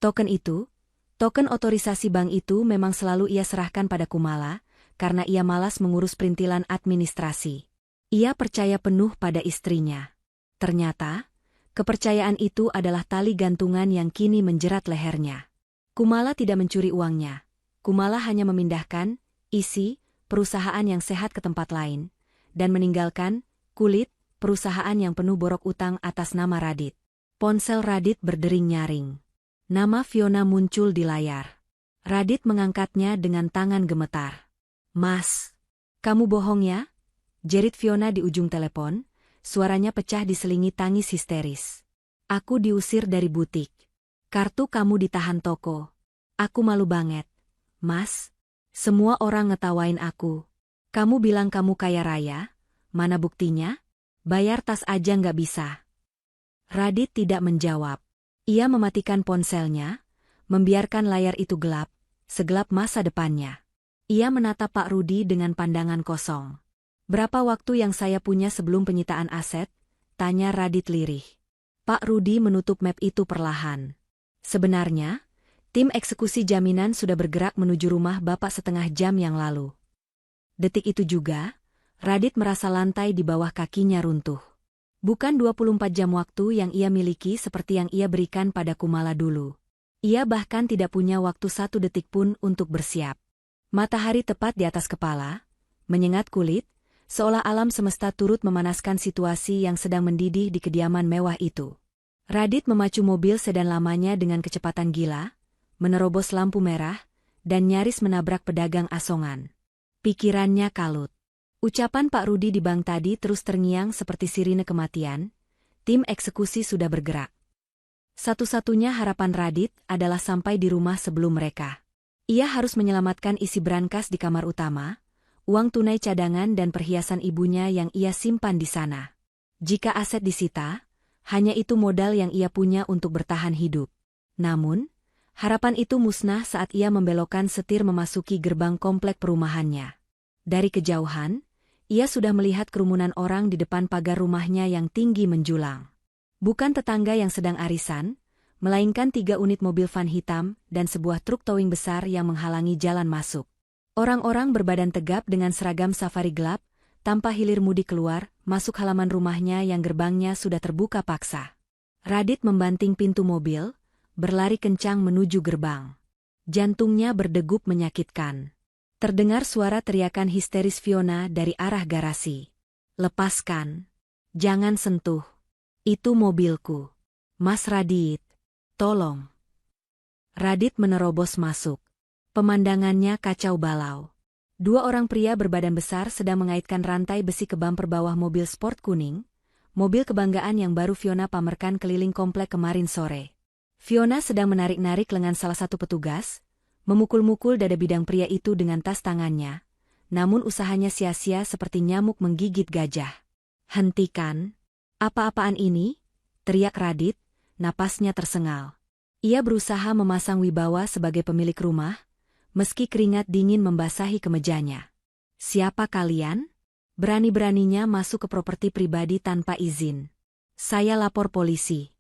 Token itu, token otorisasi bank itu memang selalu ia serahkan pada Kumala, karena ia malas mengurus perintilan administrasi. Ia percaya penuh pada istrinya. Ternyata, kepercayaan itu adalah tali gantungan yang kini menjerat lehernya. Kumala tidak mencuri uangnya. Kumala hanya memindahkan, isi, perusahaan yang sehat ke tempat lain, dan meninggalkan, kulit, perusahaan yang penuh borok utang atas nama Radit. Ponsel Radit berdering nyaring. Nama Fiona muncul di layar. Radit mengangkatnya dengan tangan gemetar. Mas, kamu bohong ya? Jerit Fiona di ujung telepon, suaranya pecah diselingi tangis histeris. Aku diusir dari butik. Kartu kamu ditahan toko. Aku malu banget. Mas, semua orang ngetawain aku. Kamu bilang kamu kaya raya, mana buktinya? Bayar tas aja nggak bisa. Radit tidak menjawab. Ia mematikan ponselnya, membiarkan layar itu gelap, segelap masa depannya. Ia menatap Pak Rudi dengan pandangan kosong. Berapa waktu yang saya punya sebelum penyitaan aset? Tanya Radit lirih. Pak Rudi menutup map itu perlahan. Sebenarnya, tim eksekusi jaminan sudah bergerak menuju rumah Bapak setengah jam yang lalu. Detik itu juga, Radit merasa lantai di bawah kakinya runtuh. Bukan 24 jam waktu yang ia miliki seperti yang ia berikan pada Kumala dulu. Ia bahkan tidak punya waktu 1 detik pun untuk bersiap. Matahari tepat di atas kepala, menyengat kulit, seolah alam semesta turut memanaskan situasi yang sedang mendidih di kediaman mewah itu. Radit memacu mobil sedan lamanya dengan kecepatan gila, menerobos lampu merah, dan nyaris menabrak pedagang asongan. Pikirannya kalut. Ucapan Pak Rudi di bank tadi terus terngiang seperti sirine kematian. Tim eksekusi sudah bergerak. Satu-satunya harapan Radit adalah sampai di rumah sebelum mereka. Ia harus menyelamatkan isi brankas di kamar utama, uang tunai cadangan dan perhiasan ibunya yang ia simpan di sana. Jika aset disita, hanya itu modal yang ia punya untuk bertahan hidup. Namun, harapan itu musnah saat ia membelokkan setir memasuki gerbang komplek perumahannya. Dari kejauhan, ia sudah melihat kerumunan orang di depan pagar rumahnya yang tinggi menjulang. Bukan tetangga yang sedang arisan, melainkan 3 unit mobil van hitam dan sebuah truk towing besar yang menghalangi jalan masuk. Orang-orang berbadan tegap dengan seragam safari gelap, tanpa hilir mudik keluar, masuk halaman rumahnya yang gerbangnya sudah terbuka paksa. Radit membanting pintu mobil, berlari kencang menuju gerbang. Jantungnya berdegup menyakitkan. Terdengar suara teriakan histeris Fiona dari arah garasi. "Lepaskan! Jangan sentuh! Itu mobilku! Mas Radit! Tolong!" Radit menerobos masuk. Pemandangannya kacau balau. 2 orang pria berbadan besar sedang mengaitkan rantai besi ke bumper bawah mobil sport kuning, mobil kebanggaan yang baru Fiona pamerkan keliling komplek kemarin sore. Fiona sedang menarik-narik lengan salah satu petugas, memukul-mukul dada bidang pria itu dengan tas tangannya, namun usahanya sia-sia seperti nyamuk menggigit gajah. "Hentikan! Apa-apaan ini?" teriak Radit, napasnya tersengal. Ia berusaha memasang wibawa sebagai pemilik rumah, meski keringat dingin membasahi kemejanya. "Siapa kalian? Berani-beraninya masuk ke properti pribadi tanpa izin. Saya lapor polisi."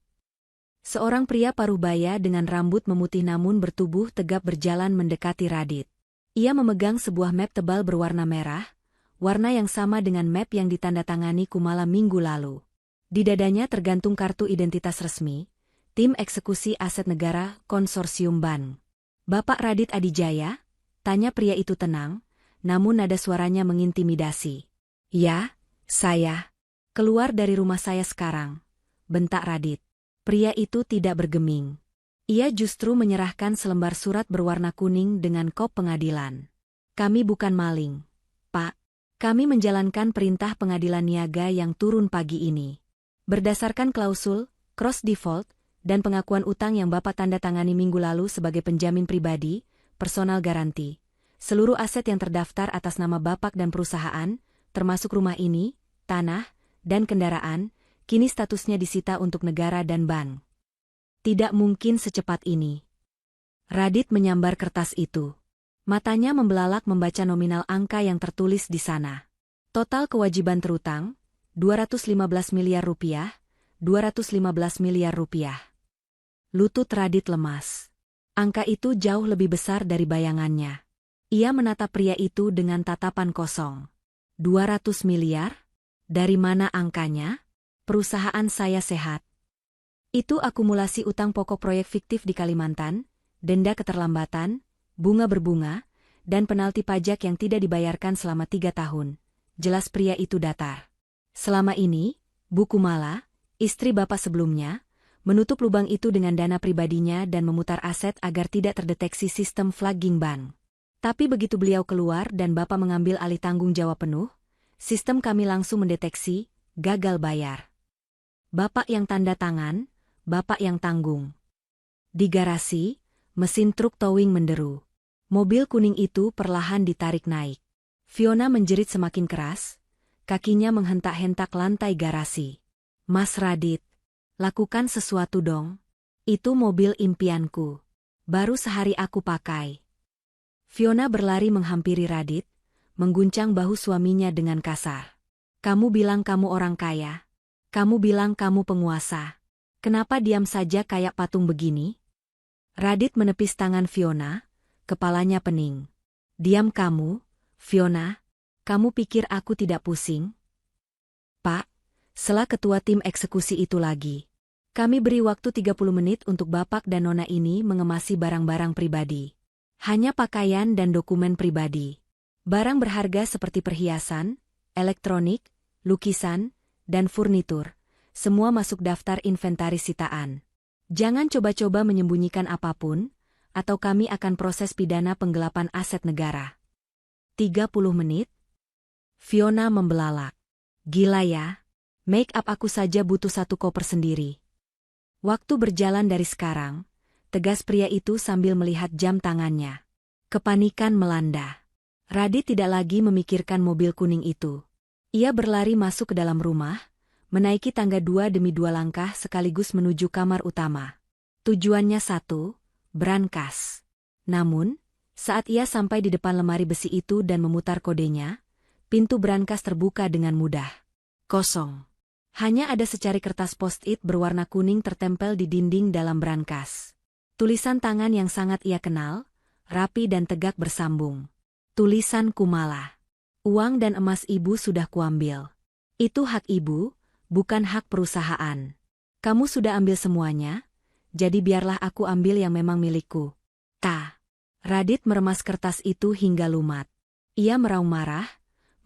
Seorang pria paruh baya dengan rambut memutih namun bertubuh tegap berjalan mendekati Radit. Ia memegang sebuah map tebal berwarna merah, warna yang sama dengan map yang ditandatangani Kumala minggu lalu. Di dadanya tergantung kartu identitas resmi, Tim Eksekusi Aset Negara Konsorsium Ban. "Bapak Radit Adijaya?" tanya pria itu tenang, namun nada suaranya mengintimidasi. "Ya, saya. Keluar dari rumah saya sekarang," bentak Radit. Pria itu tidak bergeming. Ia justru menyerahkan selembar surat berwarna kuning dengan kop pengadilan. "Kami bukan maling, Pak. Kami menjalankan perintah pengadilan niaga yang turun pagi ini. Berdasarkan klausul, cross default, dan pengakuan utang yang Bapak tanda tangani minggu lalu sebagai penjamin pribadi, personal garanti. Seluruh aset yang terdaftar atas nama Bapak dan perusahaan, termasuk rumah ini, tanah, dan kendaraan, kini statusnya disita untuk negara dan bank." "Tidak mungkin secepat ini." Radit menyambar kertas itu. Matanya membelalak membaca nominal angka yang tertulis di sana. Total kewajiban terutang, 215 miliar rupiah, 215 miliar rupiah. Lutut Radit lemas. Angka itu jauh lebih besar dari bayangannya. Ia menatap pria itu dengan tatapan kosong. 200 miliar? Dari mana angkanya? Perusahaan saya sehat. Itu akumulasi utang pokok proyek fiktif di Kalimantan, denda keterlambatan, bunga berbunga, dan penalti pajak yang tidak dibayarkan selama 3 tahun. Jelas pria itu datar. Selama ini, Bu Kumala, istri Bapak sebelumnya, menutup lubang itu dengan dana pribadinya dan memutar aset agar tidak terdeteksi sistem flagging bank. Tapi begitu beliau keluar dan Bapak mengambil alih tanggung jawab penuh, sistem kami langsung mendeteksi, gagal bayar. Bapak yang tanda tangan, Bapak yang tanggung. Di garasi, mesin truk towing menderu. Mobil kuning itu perlahan ditarik naik. Fiona menjerit semakin keras, kakinya menghentak-hentak lantai garasi. "Mas Radit, lakukan sesuatu dong. Itu mobil impianku. Baru sehari aku pakai." Fiona berlari menghampiri Radit, mengguncang bahu suaminya dengan kasar. "Kamu bilang kamu orang kaya. Kamu bilang kamu penguasa. Kenapa diam saja kayak patung begini?" Radit menepis tangan Fiona, kepalanya pening. "Diam kamu, Fiona. Kamu pikir aku tidak pusing?" "Pak, sela ketua tim eksekusi itu lagi. Kami beri waktu 30 menit untuk Bapak dan Nona ini mengemasi barang-barang pribadi. Hanya pakaian dan dokumen pribadi. Barang berharga seperti perhiasan, elektronik, lukisan, dan furnitur, semua masuk daftar inventaris sitaan. Jangan coba-coba menyembunyikan apapun, atau kami akan proses pidana penggelapan aset negara." 30 menit? Fiona membelalak. "Gila ya? Make up aku saja butuh 1 koper sendiri." "Waktu berjalan dari sekarang," tegas pria itu sambil melihat jam tangannya. Kepanikan melanda. Radit tidak lagi memikirkan mobil kuning itu. Ia berlari masuk ke dalam rumah, menaiki tangga 2 demi 2 langkah sekaligus menuju kamar utama. Tujuannya satu, brankas. Namun, saat ia sampai di depan lemari besi itu dan memutar kodenya, pintu brankas terbuka dengan mudah. Kosong. Hanya ada secari kertas post-it berwarna kuning tertempel di dinding dalam brankas. Tulisan tangan yang sangat ia kenal, rapi dan tegak bersambung. Tulisan Kumala. Uang dan emas ibu sudah kuambil. Itu hak ibu, bukan hak perusahaan. Kamu sudah ambil semuanya, jadi biarlah aku ambil yang memang milikku. Radit meremas kertas itu hingga lumat. Ia meraung marah,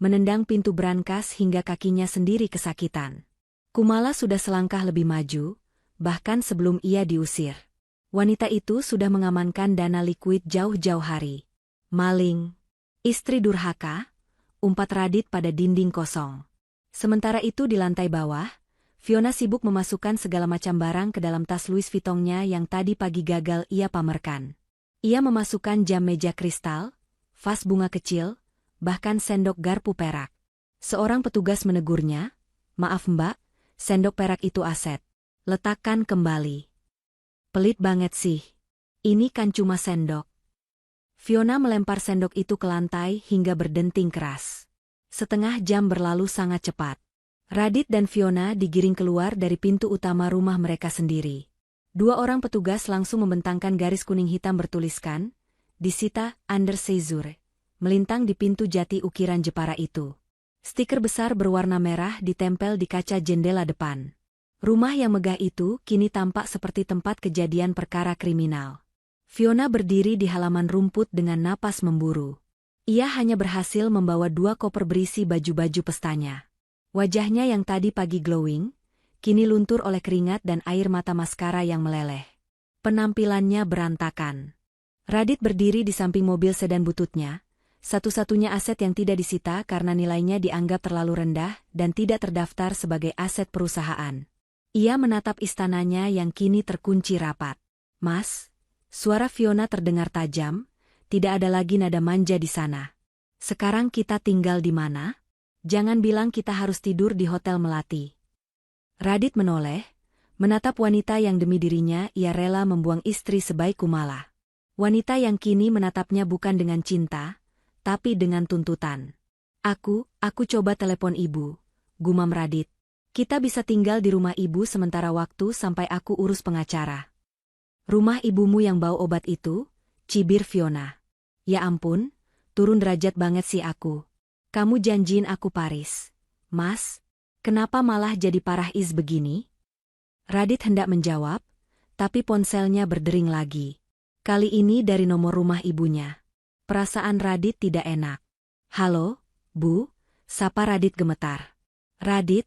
menendang pintu brankas hingga kakinya sendiri kesakitan. Kumala sudah selangkah lebih maju, bahkan sebelum ia diusir. Wanita itu sudah mengamankan dana likuid jauh-jauh hari. Maling. Istri durhaka, umpat Radit pada dinding kosong. Sementara itu di lantai bawah, Fiona sibuk memasukkan segala macam barang ke dalam tas Louis Vuitton-nya yang tadi pagi gagal ia pamerkan. Ia memasukkan jam meja kristal, vas bunga kecil, bahkan sendok garpu perak. Seorang petugas menegurnya, "Maaf mbak, sendok perak itu aset. Letakkan kembali." "Pelit banget sih. Ini kan cuma sendok." Fiona melempar sendok itu ke lantai hingga berdenting keras. Setengah jam berlalu sangat cepat. Radit dan Fiona digiring keluar dari pintu utama rumah mereka sendiri. 2 orang petugas langsung membentangkan garis kuning hitam bertuliskan, "Disita, under seizure," melintang di pintu jati ukiran Jepara itu. Stiker besar berwarna merah ditempel di kaca jendela depan. Rumah yang megah itu kini tampak seperti tempat kejadian perkara kriminal. Fiona berdiri di halaman rumput dengan napas memburu. Ia hanya berhasil membawa 2 koper berisi baju-baju pestanya. Wajahnya yang tadi pagi glowing, kini luntur oleh keringat dan air mata maskara yang meleleh. Penampilannya berantakan. Radit berdiri di samping mobil sedan bututnya, satu-satunya aset yang tidak disita karena nilainya dianggap terlalu rendah dan tidak terdaftar sebagai aset perusahaan. Ia menatap istananya yang kini terkunci rapat. "Mas," suara Fiona terdengar tajam, "tidak ada lagi nada manja di sana. Sekarang kita tinggal di mana? Jangan bilang kita harus tidur di Hotel Melati." Radit menoleh, menatap wanita yang demi dirinya ia rela membuang istri sebaik Kumala. Wanita yang kini menatapnya bukan dengan cinta, tapi dengan tuntutan. Aku coba telepon ibu," gumam Radit. "Kita bisa tinggal di rumah ibu sementara waktu sampai aku urus pengacara." "Rumah ibumu yang bau obat itu?" cibir Fiona. "Ya ampun, turun derajat banget sih aku. Kamu janjiin aku Paris." "Mas, kenapa malah jadi parah begini?" Radit hendak menjawab, tapi ponselnya berdering lagi. Kali ini dari nomor rumah ibunya. Perasaan Radit tidak enak. "Halo, Bu," sapa Radit gemetar. "Radit?"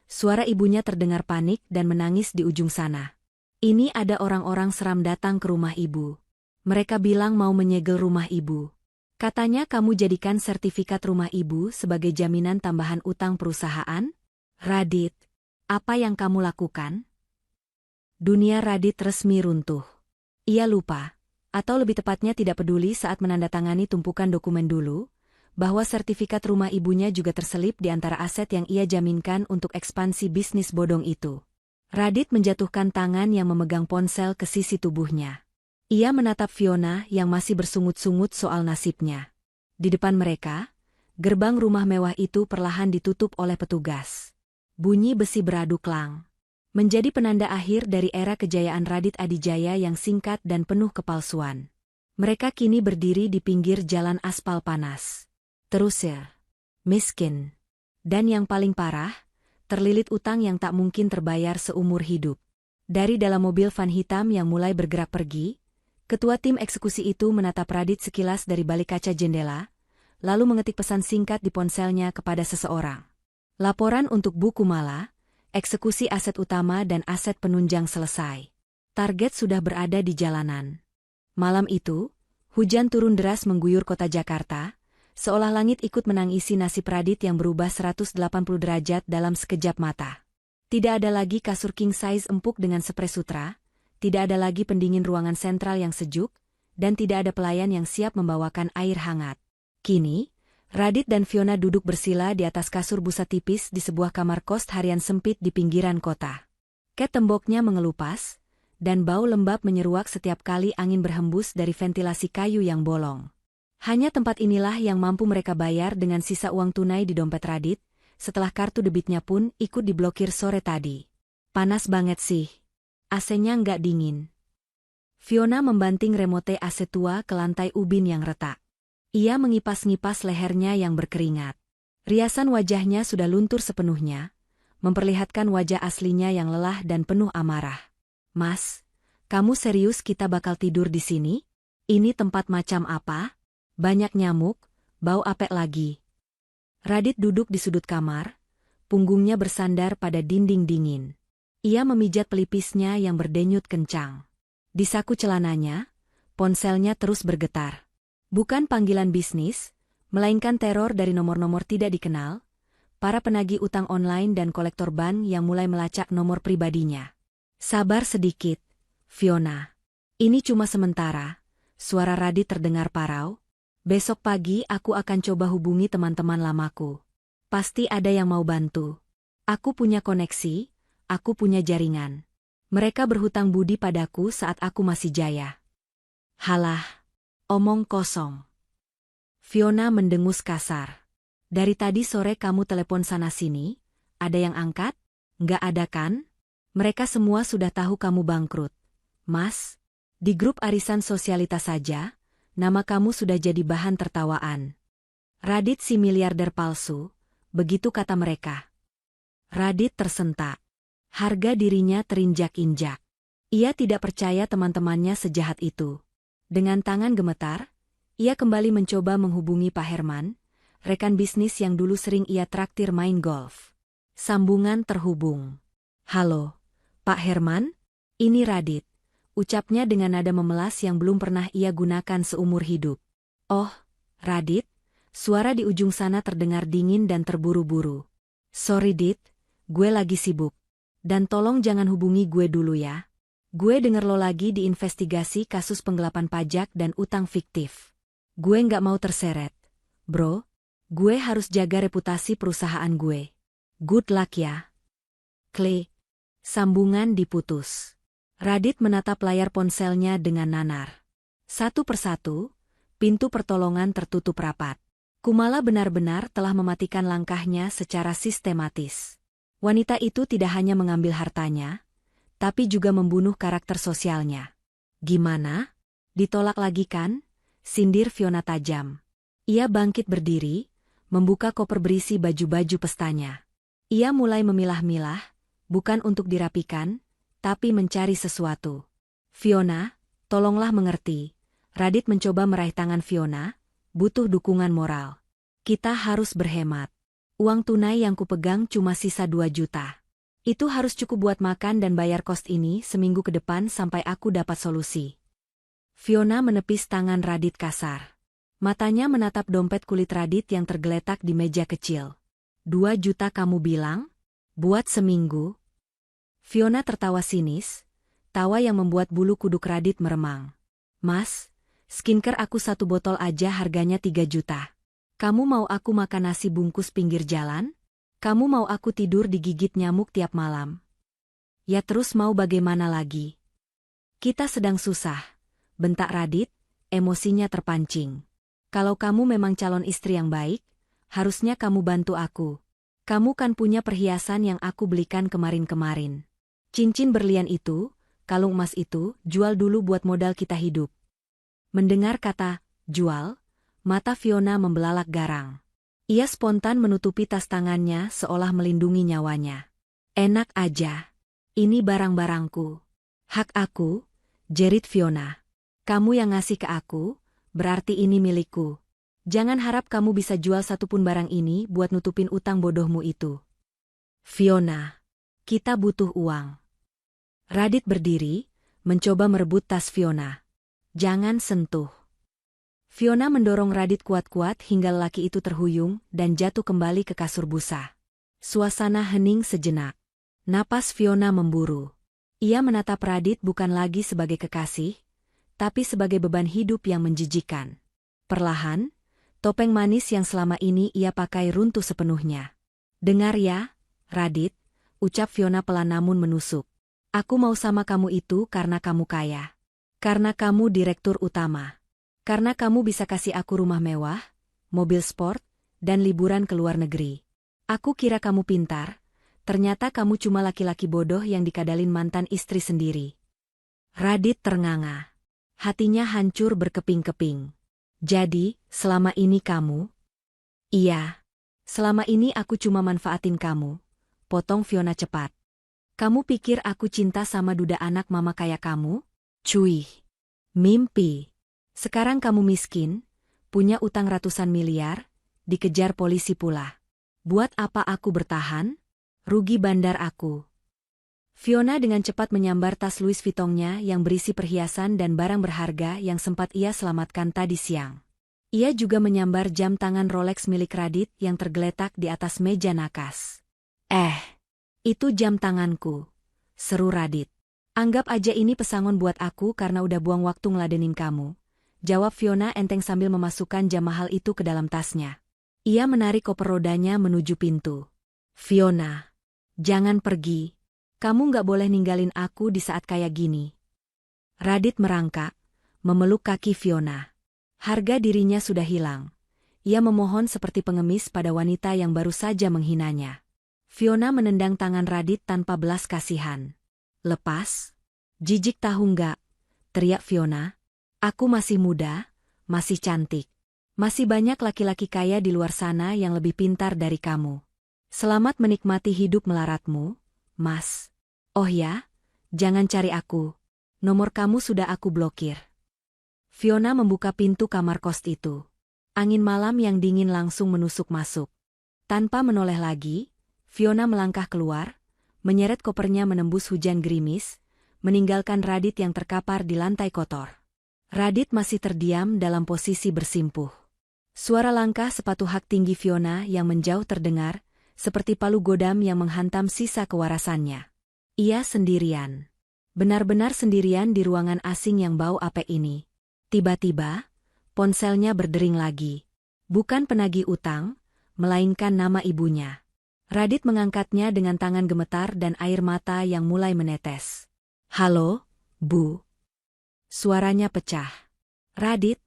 Suara ibunya terdengar panik dan menangis di ujung sana. "Ini ada orang-orang seram datang ke rumah ibu. Mereka bilang mau menyegel rumah ibu. Katanya kamu jadikan sertifikat rumah ibu sebagai jaminan tambahan utang perusahaan?" "Radit, apa yang kamu lakukan?" Dunia Radit resmi runtuh. Ia lupa, atau lebih tepatnya tidak peduli saat menandatangani tumpukan dokumen dulu, bahwa sertifikat rumah ibunya juga terselip di antara aset yang ia jaminkan untuk ekspansi bisnis bodong itu. Radit menjatuhkan tangan yang memegang ponsel ke sisi tubuhnya. Ia menatap Fiona yang masih bersungut-sungut soal nasibnya. Di depan mereka, gerbang rumah mewah itu perlahan ditutup oleh petugas. Bunyi besi beradu klang. Menjadi penanda akhir dari era kejayaan Radit Adijaya yang singkat dan penuh kepalsuan. Mereka kini berdiri di pinggir jalan aspal panas. Terusir, miskin, dan yang paling parah, terlilit utang yang tak mungkin terbayar seumur hidup. Dari dalam mobil van hitam yang mulai bergerak pergi, ketua tim eksekusi itu menatap Radit sekilas dari balik kaca jendela, lalu mengetik pesan singkat di ponselnya kepada seseorang. "Laporan untuk Bu Kumala, eksekusi aset utama dan aset penunjang selesai. Target sudah berada di jalanan." Malam itu, hujan turun deras mengguyur kota Jakarta, seolah langit ikut menangisi nasib Radit yang berubah 180 derajat dalam sekejap mata. Tidak ada lagi kasur king size empuk dengan spray sutra, tidak ada lagi pendingin ruangan sentral yang sejuk, dan tidak ada pelayan yang siap membawakan air hangat. Kini, Radit dan Fiona duduk bersila di atas kasur busa tipis di sebuah kamar kos harian sempit di pinggiran kota. Ket temboknya mengelupas, dan bau lembab menyeruak setiap kali angin berhembus dari ventilasi kayu yang bolong. Hanya tempat inilah yang mampu mereka bayar dengan sisa uang tunai di dompet Radit, setelah kartu debitnya pun ikut diblokir sore tadi. Panas banget sih. AC-nya nggak dingin. Fiona membanting remote AC tua ke lantai ubin yang retak. Ia mengipas-ngipas lehernya yang berkeringat. Riasan wajahnya sudah luntur sepenuhnya, memperlihatkan wajah aslinya yang lelah dan penuh amarah. Mas, kamu serius kita bakal tidur di sini? Ini tempat macam apa? Banyak nyamuk, bau apek lagi. Radit duduk di sudut kamar, punggungnya bersandar pada dinding dingin. Ia memijat pelipisnya yang berdenyut kencang. Di saku celananya, ponselnya terus bergetar. Bukan panggilan bisnis, melainkan teror dari nomor-nomor tidak dikenal, para penagih utang online dan kolektor ban yang mulai melacak nomor pribadinya. Sabar sedikit, Fiona. Ini cuma sementara, suara Radit terdengar parau. Besok pagi aku akan coba hubungi teman-teman lamaku. Pasti ada yang mau bantu. Aku punya koneksi, aku punya jaringan. Mereka berhutang budi padaku saat aku masih jaya. Halah, omong kosong. Fiona mendengus kasar. Dari tadi sore kamu telepon sana-sini, ada yang angkat? Nggak ada kan? Mereka semua sudah tahu kamu bangkrut. Mas, di grup arisan sosialitas saja, nama kamu sudah jadi bahan tertawaan. Radit si miliarder palsu, begitu kata mereka. Radit tersentak. Harga dirinya terinjak-injak. Ia tidak percaya teman-temannya sejahat itu. Dengan tangan gemetar, ia kembali mencoba menghubungi Pak Herman, rekan bisnis yang dulu sering ia traktir main golf. Sambungan terhubung. Halo, Pak Herman? Ini Radit. Ucapnya dengan nada memelas yang belum pernah ia gunakan seumur hidup. Oh, Radit? Suara di ujung sana terdengar dingin dan terburu-buru. Sorry Dit, gue lagi sibuk. Dan tolong jangan hubungi gue dulu ya. Gue denger lo lagi diinvestigasi kasus penggelapan pajak dan utang fiktif. Gue nggak mau terseret. Bro, gue harus jaga reputasi perusahaan gue. Good luck ya. Klik. Sambungan diputus. Radit menatap layar ponselnya dengan nanar. Satu persatu, pintu pertolongan tertutup rapat. Kumala benar-benar telah mematikan langkahnya secara sistematis. Wanita itu tidak hanya mengambil hartanya, tapi juga membunuh karakter sosialnya. Gimana? Ditolak lagi kan? Sindir Fiona tajam. Ia bangkit berdiri, membuka koper berisi baju-baju pestanya. Ia mulai memilah-milah, bukan untuk dirapikan, tapi mencari sesuatu. Fiona, tolonglah mengerti. Radit mencoba meraih tangan Fiona, butuh dukungan moral. Kita harus berhemat. Uang tunai yang kupegang cuma sisa 2 juta. Itu harus cukup buat makan dan bayar kos ini seminggu ke depan sampai aku dapat solusi. Fiona menepis tangan Radit kasar. Matanya menatap dompet kulit Radit yang tergeletak di meja kecil. 2 juta kamu bilang? Buat seminggu? Fiona tertawa sinis, tawa yang membuat bulu kuduk Radit meremang. Mas, skincare aku 1 botol aja harganya 3 juta. Kamu mau aku makan nasi bungkus pinggir jalan? Kamu mau aku tidur digigit nyamuk tiap malam? Ya terus mau bagaimana lagi? Kita sedang susah, bentak Radit, emosinya terpancing. Kalau kamu memang calon istri yang baik, harusnya kamu bantu aku. Kamu kan punya perhiasan yang aku belikan kemarin-kemarin. Cincin berlian itu, kalung emas itu, jual dulu buat modal kita hidup. Mendengar kata, jual, mata Fiona membelalak garang. Ia spontan menutupi tas tangannya seolah melindungi nyawanya. Enak aja. Ini barang-barangku. Hak aku, jerit Fiona. Kamu yang ngasih ke aku, berarti ini milikku. Jangan harap kamu bisa jual satupun barang ini buat nutupin utang bodohmu itu. Fiona, kita butuh uang. Radit berdiri, mencoba merebut tas Fiona. Jangan sentuh. Fiona mendorong Radit kuat-kuat hingga lelaki itu terhuyung dan jatuh kembali ke kasur busa. Suasana hening sejenak. Napas Fiona memburu. Ia menatap Radit bukan lagi sebagai kekasih, tapi sebagai beban hidup yang menjijikan. Perlahan, topeng manis yang selama ini ia pakai runtuh sepenuhnya. "Dengar ya, Radit," ucap Fiona pelan namun menusuk. "Aku mau sama kamu itu karena kamu kaya. Karena kamu direktur utama. Karena kamu bisa kasih aku rumah mewah, mobil sport, dan liburan ke luar negeri. Aku kira kamu pintar, ternyata kamu cuma laki-laki bodoh yang dikadalin mantan istri sendiri." Radit ternganga. Hatinya hancur berkeping-keping. "Jadi, selama ini kamu?" "Iya. Selama ini aku cuma manfaatin kamu," potong Fiona cepat. "Kamu pikir aku cinta sama duda anak mama kayak kamu? Cuy. Mimpi. Sekarang kamu miskin, punya utang ratusan miliar, dikejar polisi pula. Buat apa aku bertahan? Rugi bandar aku." Fiona dengan cepat menyambar tas Louis Vuitton-nya yang berisi perhiasan dan barang berharga yang sempat ia selamatkan tadi siang. Ia juga menyambar jam tangan Rolex milik Radit yang tergeletak di atas meja nakas. Itu jam tanganku," seru Radit. "Anggap aja ini pesangon buat aku karena udah buang waktu ngeladenin kamu," jawab Fiona enteng sambil memasukkan jam mahal itu ke dalam tasnya. Ia menarik koper rodanya menuju pintu. "Fiona, jangan pergi. Kamu nggak boleh ninggalin aku di saat kayak gini." Radit merangkak, memeluk kaki Fiona. Harga dirinya sudah hilang. Ia memohon seperti pengemis pada wanita yang baru saja menghinanya. Fiona menendang tangan Radit tanpa belas kasihan. "Lepas? Jijik tahu nggak?" teriak Fiona. "Aku masih muda, masih cantik. Masih banyak laki-laki kaya di luar sana yang lebih pintar dari kamu. Selamat menikmati hidup melaratmu, Mas. Oh ya, jangan cari aku. Nomor kamu sudah aku blokir." Fiona membuka pintu kamar kos itu. Angin malam yang dingin langsung menusuk masuk. Tanpa menoleh lagi, Fiona melangkah keluar, menyeret kopernya menembus hujan gerimis, meninggalkan Radit yang terkapar di lantai kotor. Radit masih terdiam dalam posisi bersimpuh. Suara langkah sepatu hak tinggi Fiona yang menjauh terdengar, seperti palu godam yang menghantam sisa kewarasannya. Ia sendirian. Benar-benar sendirian di ruangan asing yang bau apek ini. Tiba-tiba, ponselnya berdering lagi. Bukan penagih utang, melainkan nama ibunya. Radit mengangkatnya dengan tangan gemetar dan air mata yang mulai menetes. "Halo, Bu." Suaranya pecah. "Radit."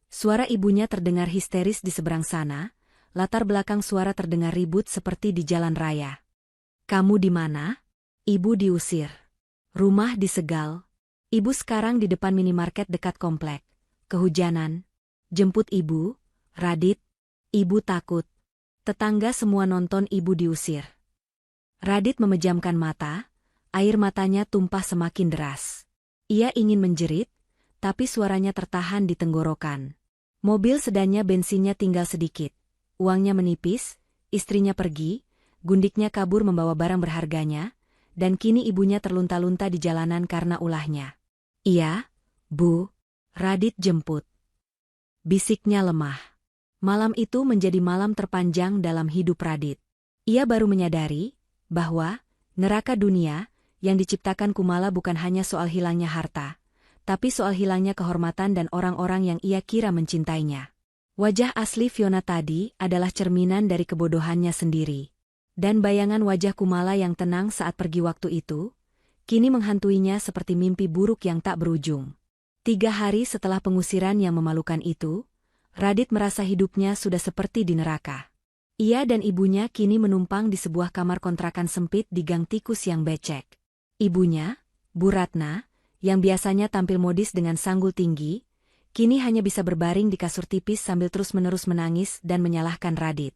Suara ibunya terdengar histeris di seberang sana, latar belakang suara terdengar ribut seperti di jalan raya. "Kamu di mana?" Ibu diusir. Rumah disegal. Ibu sekarang di depan minimarket dekat komplek. Kehujanan. Jemput ibu, Radit. Ibu takut. Tetangga semua nonton ibu diusir. Radit memejamkan mata, air matanya tumpah semakin deras. Ia ingin menjerit, tapi suaranya tertahan di tenggorokan. Mobil sedannya bensinnya tinggal sedikit. Uangnya menipis, istrinya pergi, gundiknya kabur membawa barang berharganya, dan kini ibunya terlunta-lunta di jalanan karena ulahnya. "Iya, Bu, Radit jemput." Bisiknya lemah. Malam itu menjadi malam terpanjang dalam hidup Radit. Ia baru menyadari bahwa neraka dunia yang diciptakan Kumala bukan hanya soal hilangnya harta, tapi soal hilangnya kehormatan dan orang-orang yang ia kira mencintainya. Wajah asli Fiona tadi adalah cerminan dari kebodohannya sendiri. Dan bayangan wajah Kumala yang tenang saat pergi waktu itu, kini menghantuinya seperti mimpi buruk yang tak berujung. 3 hari setelah pengusiran yang memalukan itu, Radit merasa hidupnya sudah seperti di neraka. Ia dan ibunya kini menumpang di sebuah kamar kontrakan sempit di gang tikus yang becek. Ibunya, Bu Ratna, yang biasanya tampil modis dengan sanggul tinggi, kini hanya bisa berbaring di kasur tipis sambil terus-menerus menangis dan menyalahkan Radit.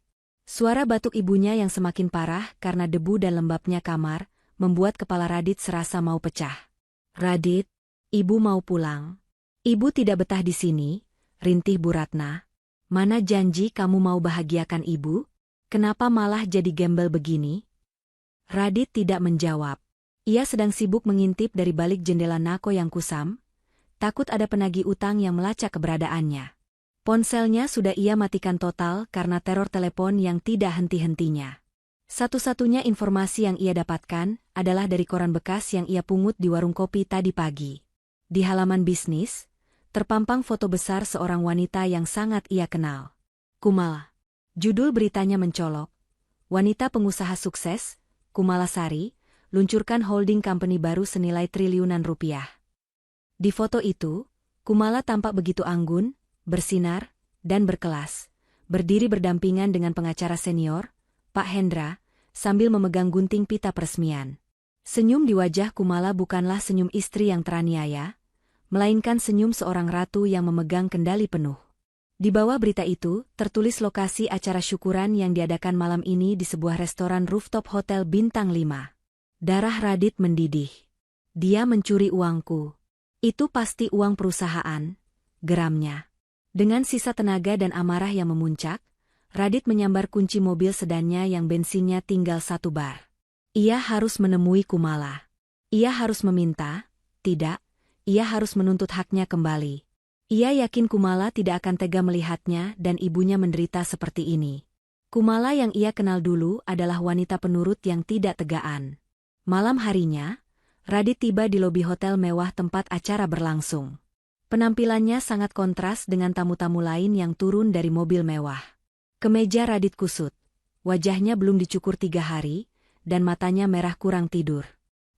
Suara batuk ibunya yang semakin parah karena debu dan lembabnya kamar, membuat kepala Radit serasa mau pecah. "Radit, ibu mau pulang. Ibu tidak betah di sini," rintih Bu Ratna. "Mana janji kamu mau bahagiakan ibu? Kenapa malah jadi gembel begini?" Radit tidak menjawab. Ia sedang sibuk mengintip dari balik jendela Nako yang kusam, takut ada penagih utang yang melacak keberadaannya. Ponselnya sudah ia matikan total karena teror telepon yang tidak henti-hentinya. Satu-satunya informasi yang ia dapatkan adalah dari koran bekas yang ia pungut di warung kopi tadi pagi. Di halaman bisnis, Terpampang foto besar seorang wanita yang sangat ia kenal. Kumala. Judul beritanya mencolok. Wanita pengusaha sukses, Kumalasari, luncurkan holding company baru senilai triliunan rupiah. Di foto itu, Kumala tampak begitu anggun, bersinar, dan berkelas, berdiri berdampingan dengan pengacara senior, Pak Hendra, sambil memegang gunting pita peresmian. Senyum di wajah Kumala bukanlah senyum istri yang teraniaya, melainkan senyum seorang ratu yang memegang kendali penuh. Di bawah berita itu, tertulis lokasi acara syukuran yang diadakan malam ini di sebuah restoran rooftop hotel bintang 5. Darah Radit mendidih. Dia mencuri uangku. Itu pasti uang perusahaan, geramnya. Dengan sisa tenaga dan amarah yang memuncak, Radit menyambar kunci mobil sedannya yang bensinnya tinggal 1 bar. Ia harus menemui Kumala. Ia harus meminta, tidak, ia harus menuntut haknya kembali. Ia yakin Kumala tidak akan tega melihatnya dan ibunya menderita seperti ini. Kumala yang ia kenal dulu adalah wanita penurut yang tidak tegaan. Malam harinya, Radit tiba di lobi hotel mewah tempat acara berlangsung. Penampilannya sangat kontras dengan tamu-tamu lain yang turun dari mobil mewah. Kemeja Radit kusut. Wajahnya belum dicukur 3 hari, dan matanya merah kurang tidur.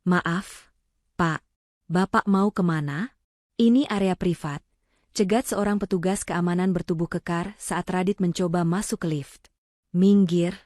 Maaf, Pak. Bapak mau kemana? Ini area privat. Cegat seorang petugas keamanan bertubuh kekar saat Radit mencoba masuk ke lift. Minggir.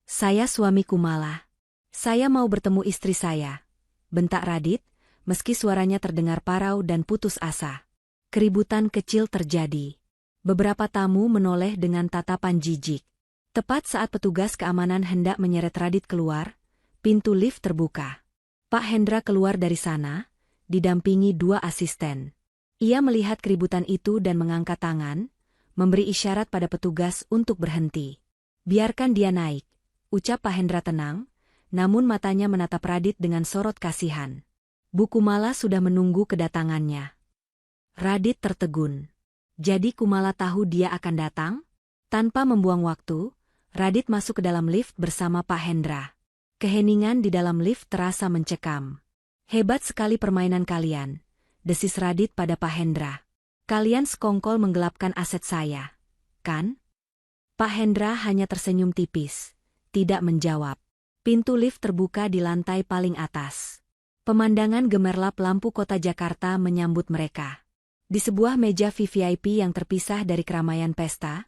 Saya suami Kumala. Saya mau bertemu istri saya. Bentak Radit, meski suaranya terdengar parau dan putus asa. Keributan kecil terjadi. Beberapa tamu menoleh dengan tatapan jijik. Tepat saat petugas keamanan hendak menyeret Radit keluar, pintu lift terbuka. Pak Hendra keluar dari sana, didampingi 2 asisten. Ia melihat keributan itu dan mengangkat tangan, memberi isyarat pada petugas untuk berhenti. Biarkan dia naik, ucap Pak Hendra tenang, namun matanya menatap Radit dengan sorot kasihan. Bu Kumala sudah menunggu kedatangannya. Radit tertegun. Jadi Kumala tahu dia akan datang? Tanpa membuang waktu, Radit masuk ke dalam lift bersama Pak Hendra. Keheningan di dalam lift terasa mencekam. Hebat sekali permainan kalian, desis Radit pada Pak Hendra. Kalian sekongkol menggelapkan aset saya, kan? Pak Hendra hanya tersenyum tipis, tidak menjawab. Pintu lift terbuka di lantai paling atas. Pemandangan gemerlap lampu kota Jakarta menyambut mereka. Di sebuah meja VVIP yang terpisah dari keramaian pesta,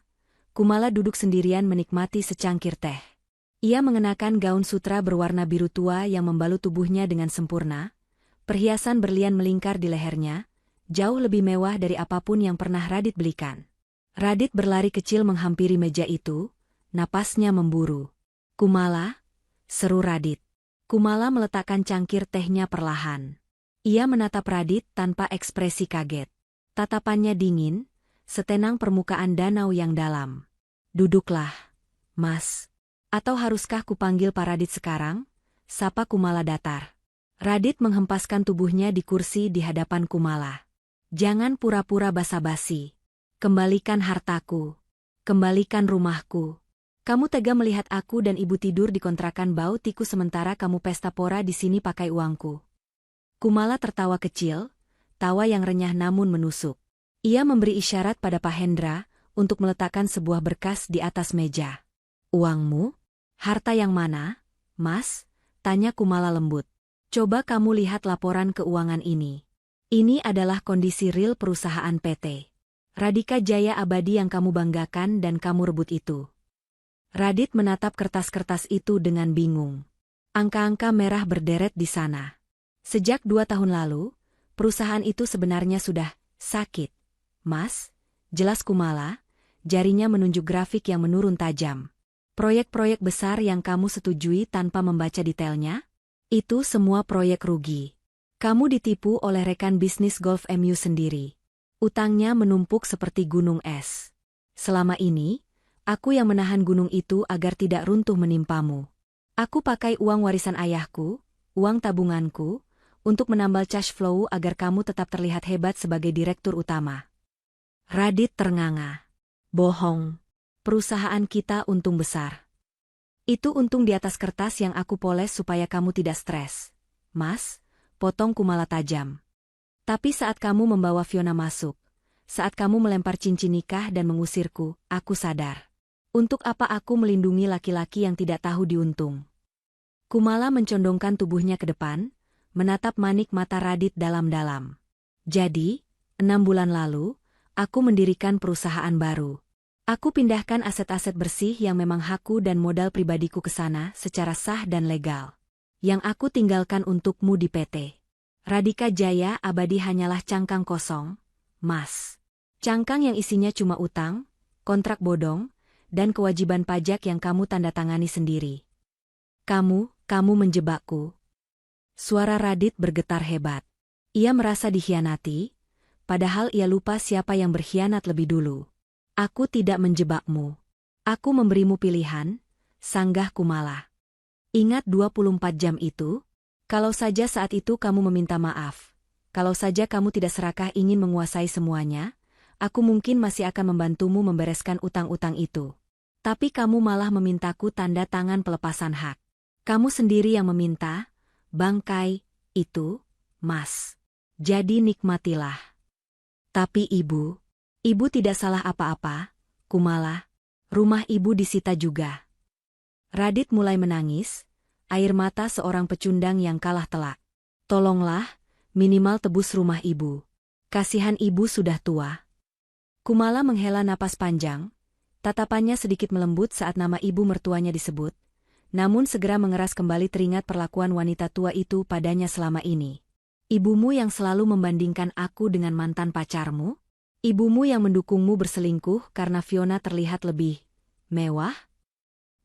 Kumala duduk sendirian menikmati secangkir teh. Ia mengenakan gaun sutra berwarna biru tua yang membalut tubuhnya dengan sempurna. Perhiasan berlian melingkar di lehernya, jauh lebih mewah dari apapun yang pernah Radit belikan. Radit berlari kecil menghampiri meja itu, napasnya memburu. Kumala, seru Radit. Kumala meletakkan cangkir tehnya perlahan. Ia menatap Radit tanpa ekspresi kaget. Tatapannya dingin, setenang permukaan danau yang dalam. Duduklah, Mas. Atau haruskah kupanggil Pak Radit sekarang? Sapa Kumala datar. Radit menghempaskan tubuhnya di kursi di hadapan Kumala. Jangan pura-pura basa-basi. Kembalikan hartaku. Kembalikan rumahku. Kamu tega melihat aku dan ibu tidur di kontrakan bau tikus sementara kamu pesta pora di sini pakai uangku. Kumala tertawa kecil, tawa yang renyah namun menusuk. Ia memberi isyarat pada Pak Hendra untuk meletakkan sebuah berkas di atas meja. Uangmu? Harta yang mana, Mas? Tanya Kumala lembut. Coba kamu lihat laporan keuangan ini. Ini adalah kondisi real perusahaan PT Radika Jaya Abadi yang kamu banggakan dan kamu rebut itu. Radit menatap kertas-kertas itu dengan bingung. Angka-angka merah berderet di sana. Sejak 2 tahun lalu, perusahaan itu sebenarnya sudah sakit. Mas, jelas Kumala, jarinya menunjuk grafik yang menurun tajam. Proyek-proyek besar yang kamu setujui tanpa membaca detailnya? Itu semua proyek rugi. Kamu ditipu oleh rekan bisnis golf MU sendiri. Utangnya menumpuk seperti gunung es. Selama ini, aku yang menahan gunung itu agar tidak runtuh menimpamu. Aku pakai uang warisan ayahku, uang tabunganku, untuk menambal cash flow agar kamu tetap terlihat hebat sebagai direktur utama. Radit ternganga. Bohong. Perusahaan kita untung besar. Itu untung di atas kertas yang aku poles supaya kamu tidak stres. Mas, potong Kumala tajam. Tapi saat kamu membawa Fiona masuk, saat kamu melempar cincin nikah dan mengusirku, aku sadar. Untuk apa aku melindungi laki-laki yang tidak tahu diuntung? Kumala mencondongkan tubuhnya ke depan, menatap manik mata Radit dalam-dalam. Jadi, 6 bulan lalu, aku mendirikan perusahaan baru. Aku pindahkan aset-aset bersih yang memang hakku dan modal pribadiku ke sana secara sah dan legal. Yang aku tinggalkan untukmu di PT Radika Jaya Abadi hanyalah cangkang kosong, Mas. Cangkang yang isinya cuma utang, kontrak bodong, dan kewajiban pajak yang kamu tanda tangani sendiri. Kamu menjebakku. Suara Radit bergetar hebat. Ia merasa dikhianati, padahal ia lupa siapa yang berkhianat lebih dulu. Aku tidak menjebakmu. Aku memberimu pilihan, sanggah Kumala. Ingat 24 jam itu? Kalau saja saat itu kamu meminta maaf, kalau saja kamu tidak serakah ingin menguasai semuanya, aku mungkin masih akan membantumu membereskan utang-utang itu. Tapi kamu malah memintaku tanda tangan pelepasan hak. Kamu sendiri yang meminta, bangkai, itu, Mas. Jadi nikmatilah. Tapi ibu tidak salah apa-apa, Kumala. Rumah ibu disita juga. Radit mulai menangis, air mata seorang pecundang yang kalah telak. Tolonglah, minimal tebus rumah ibu. Kasihan ibu sudah tua. Kumala menghela napas panjang, tatapannya sedikit melembut saat nama ibu mertuanya disebut, namun segera mengeras kembali teringat perlakuan wanita tua itu padanya selama ini. Ibumu yang selalu membandingkan aku dengan mantan pacarmu? Ibumu yang mendukungmu berselingkuh karena Fiona terlihat lebih mewah?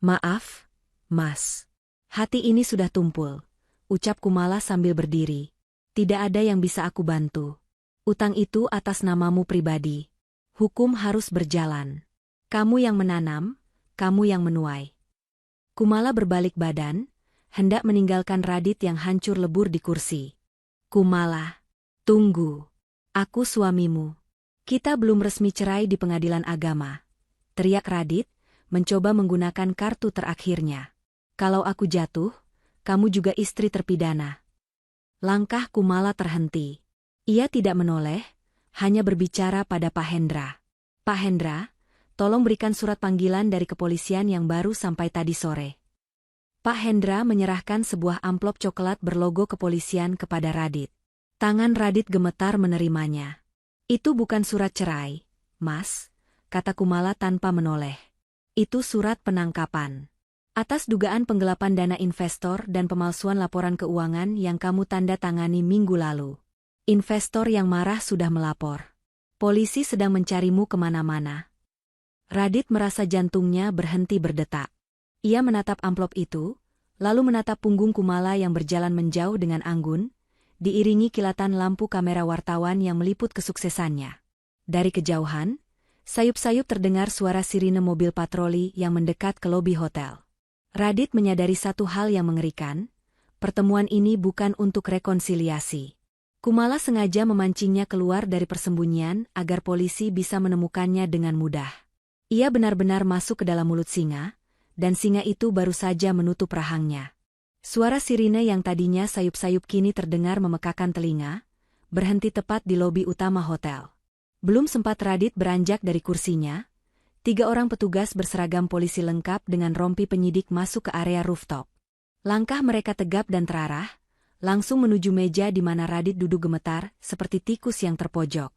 Maaf, Mas. Hati ini sudah tumpul, ucap Kumala sambil berdiri. Tidak ada yang bisa aku bantu. Utang itu atas namamu pribadi. Hukum harus berjalan. Kamu yang menanam, kamu yang menuai. Kumala berbalik badan, hendak meninggalkan Radit yang hancur lebur di kursi. Kumala, tunggu. Aku suamimu. Kita belum resmi cerai di pengadilan agama. Teriak Radit, mencoba menggunakan kartu terakhirnya. Kalau aku jatuh, kamu juga istri terpidana. Langkah Kumala terhenti. Ia tidak menoleh, hanya berbicara pada Pak Hendra. Pak Hendra, tolong berikan surat panggilan dari kepolisian yang baru sampai tadi sore. Pak Hendra menyerahkan sebuah amplop coklat berlogo kepolisian kepada Radit. Tangan Radit gemetar menerimanya. Itu bukan surat cerai, Mas, kata Kumala tanpa menoleh. Itu surat penangkapan. Atas dugaan penggelapan dana investor dan pemalsuan laporan keuangan yang kamu tanda tangani minggu lalu. Investor yang marah sudah melapor. Polisi sedang mencarimu kemana-mana. Radit merasa jantungnya berhenti berdetak. Ia menatap amplop itu, lalu menatap punggung Kumala yang berjalan menjauh dengan anggun, diiringi kilatan lampu kamera wartawan yang meliput kesuksesannya. Dari kejauhan, sayup-sayup terdengar suara sirine mobil patroli yang mendekat ke lobi hotel. Radit menyadari satu hal yang mengerikan, pertemuan ini bukan untuk rekonsiliasi. Kumala sengaja memancingnya keluar dari persembunyian agar polisi bisa menemukannya dengan mudah. Ia benar-benar masuk ke dalam mulut singa, dan singa itu baru saja menutup rahangnya. Suara sirine yang tadinya sayup-sayup kini terdengar memekakan telinga, berhenti tepat di lobi utama hotel. Belum sempat Radit beranjak dari kursinya, 3 orang petugas berseragam polisi lengkap dengan rompi penyidik masuk ke area rooftop. Langkah mereka tegap dan terarah, langsung menuju meja di mana Radit duduk gemetar seperti tikus yang terpojok.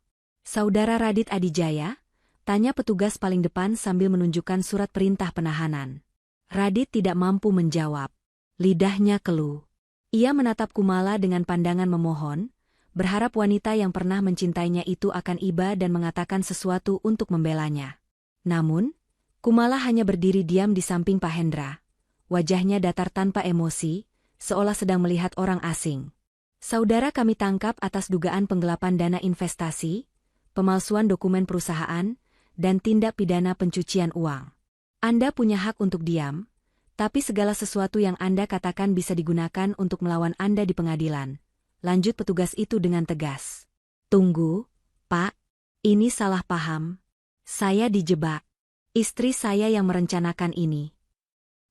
Saudara Radit Adijaya? Tanya petugas paling depan sambil menunjukkan surat perintah penahanan. Radit tidak mampu menjawab. Lidahnya keluh. Ia menatap Kumala dengan pandangan memohon, berharap wanita yang pernah mencintainya itu akan iba dan mengatakan sesuatu untuk membelanya. Namun, Kumala hanya berdiri diam di samping Pak Hendra. Wajahnya datar tanpa emosi, seolah sedang melihat orang asing. Saudara kami tangkap atas dugaan penggelapan dana investasi, pemalsuan dokumen perusahaan, dan tindak pidana pencucian uang. Anda punya hak untuk diam, tapi segala sesuatu yang Anda katakan bisa digunakan untuk melawan Anda di pengadilan. Lanjut petugas itu dengan tegas. Tunggu, Pak. Ini salah paham. Saya dijebak. Istri saya yang merencanakan ini.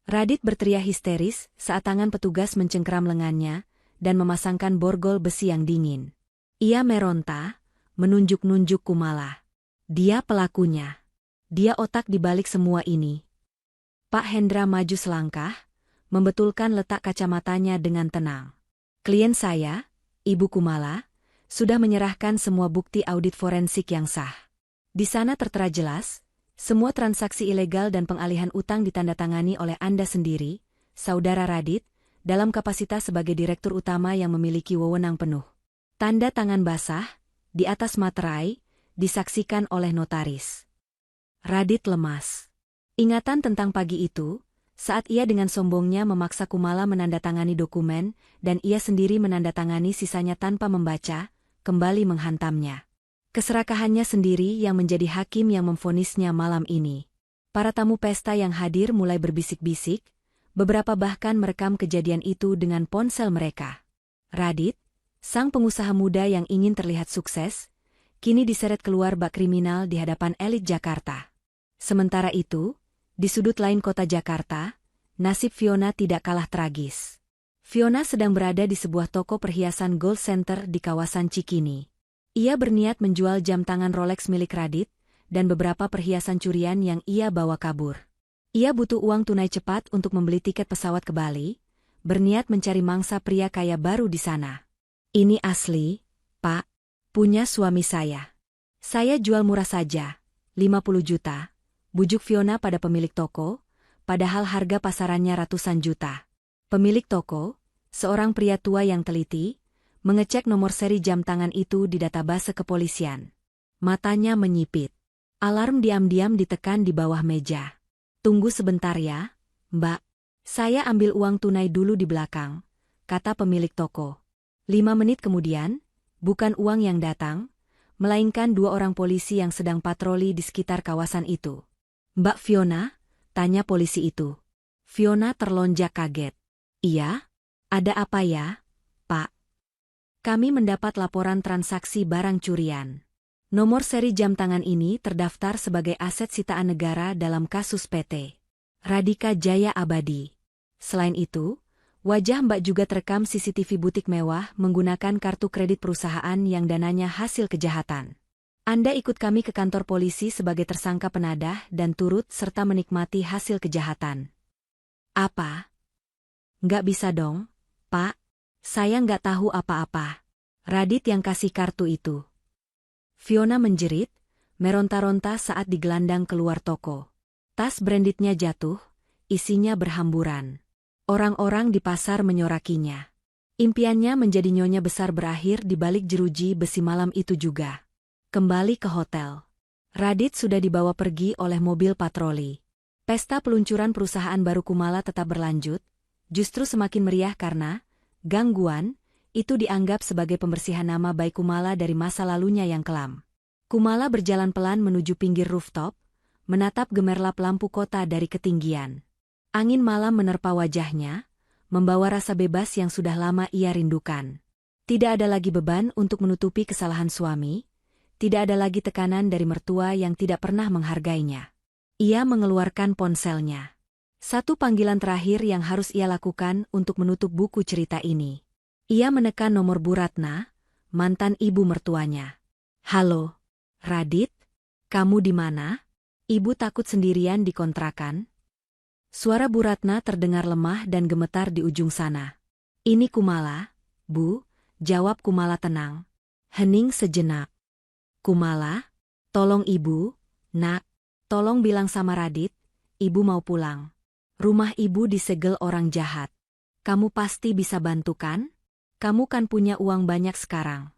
Radit berteriak histeris saat tangan petugas mencengkeram lengannya dan memasangkan borgol besi yang dingin. Ia meronta, menunjuk-nunjuk Kumala. Dia pelakunya. Dia otak di balik semua ini. Pak Hendra maju selangkah, membetulkan letak kacamatanya dengan tenang. Klien saya, Ibu Kumala, sudah menyerahkan semua bukti audit forensik yang sah. Di sana tertera jelas, semua transaksi ilegal dan pengalihan utang ditandatangani oleh Anda sendiri, Saudara Radit, dalam kapasitas sebagai Direktur Utama yang memiliki wewenang penuh. Tanda tangan basah, di atas materai, disaksikan oleh notaris. Radit lemas. Ingatan tentang pagi itu, saat ia dengan sombongnya memaksa Kumala menandatangani dokumen, dan ia sendiri menandatangani sisanya tanpa membaca, kembali menghantamnya. Keserakahannya sendiri yang menjadi hakim yang memvonisnya malam ini. Para tamu pesta yang hadir mulai berbisik-bisik, beberapa bahkan merekam kejadian itu dengan ponsel mereka. Radit, sang pengusaha muda yang ingin terlihat sukses, kini diseret keluar bak kriminal di hadapan elit Jakarta. Sementara itu, di sudut lain kota Jakarta, nasib Fiona tidak kalah tragis. Fiona sedang berada di sebuah toko perhiasan Gold Center di kawasan Cikini. Ia berniat menjual jam tangan Rolex milik Radit, dan beberapa perhiasan curian yang ia bawa kabur. Ia butuh uang tunai cepat untuk membeli tiket pesawat ke Bali, berniat mencari mangsa pria kaya baru di sana. Ini asli, Pak, punya suami saya. Saya jual murah saja, 50 juta. Bujuk Fiona pada pemilik toko, padahal harga pasarannya ratusan juta. Pemilik toko, seorang pria tua yang teliti, mengecek nomor seri jam tangan itu di database kepolisian. Matanya menyipit. Alarm diam-diam ditekan di bawah meja. Tunggu sebentar ya, Mbak. Saya ambil uang tunai dulu di belakang, kata pemilik toko. 5 menit kemudian, bukan uang yang datang, melainkan 2 orang polisi yang sedang patroli di sekitar kawasan itu. Mbak Fiona? Tanya polisi itu. Fiona terlonjak kaget. Iya? Ada apa ya, Pak? Kami mendapat laporan transaksi barang curian. Nomor seri jam tangan ini terdaftar sebagai aset sitaan negara dalam kasus PT Radika Jaya Abadi. Selain itu, wajah Mbak juga terekam CCTV butik mewah menggunakan kartu kredit perusahaan yang dananya hasil kejahatan. Anda ikut kami ke kantor polisi sebagai tersangka penadah dan turut serta menikmati hasil kejahatan. Apa? Nggak bisa dong, Pak. Saya nggak tahu apa-apa. Radit yang kasih kartu itu. Fiona menjerit, meronta-ronta saat digelandang keluar toko. Tas brandednya jatuh, isinya berhamburan. Orang-orang di pasar menyorakinya. Impiannya menjadi nyonya besar berakhir di balik jeruji besi malam itu juga. Kembali ke hotel. Radit sudah dibawa pergi oleh mobil patroli. Pesta peluncuran perusahaan baru Kumala tetap berlanjut, justru semakin meriah karena gangguan itu dianggap sebagai pembersihan nama baik Kumala dari masa lalunya yang kelam. Kumala berjalan pelan menuju pinggir rooftop, menatap gemerlap lampu kota dari ketinggian. Angin malam menerpa wajahnya, membawa rasa bebas yang sudah lama ia rindukan. Tidak ada lagi beban untuk menutupi kesalahan suami. Tidak ada lagi tekanan dari mertua yang tidak pernah menghargainya. Ia mengeluarkan ponselnya. Satu panggilan terakhir yang harus ia lakukan untuk menutup buku cerita ini. Ia menekan nomor Bu Ratna, mantan ibu mertuanya. Halo, Radit, kamu di mana? Ibu takut sendirian di kontrakan? Suara Bu Ratna terdengar lemah dan gemetar di ujung sana. Ini Kumala, Bu, jawab Kumala tenang. Hening sejenak. Kumala, tolong ibu, nak, tolong bilang sama Radit, ibu mau pulang. Rumah ibu disegel orang jahat. Kamu pasti bisa bantu kan? Kamu kan punya uang banyak sekarang.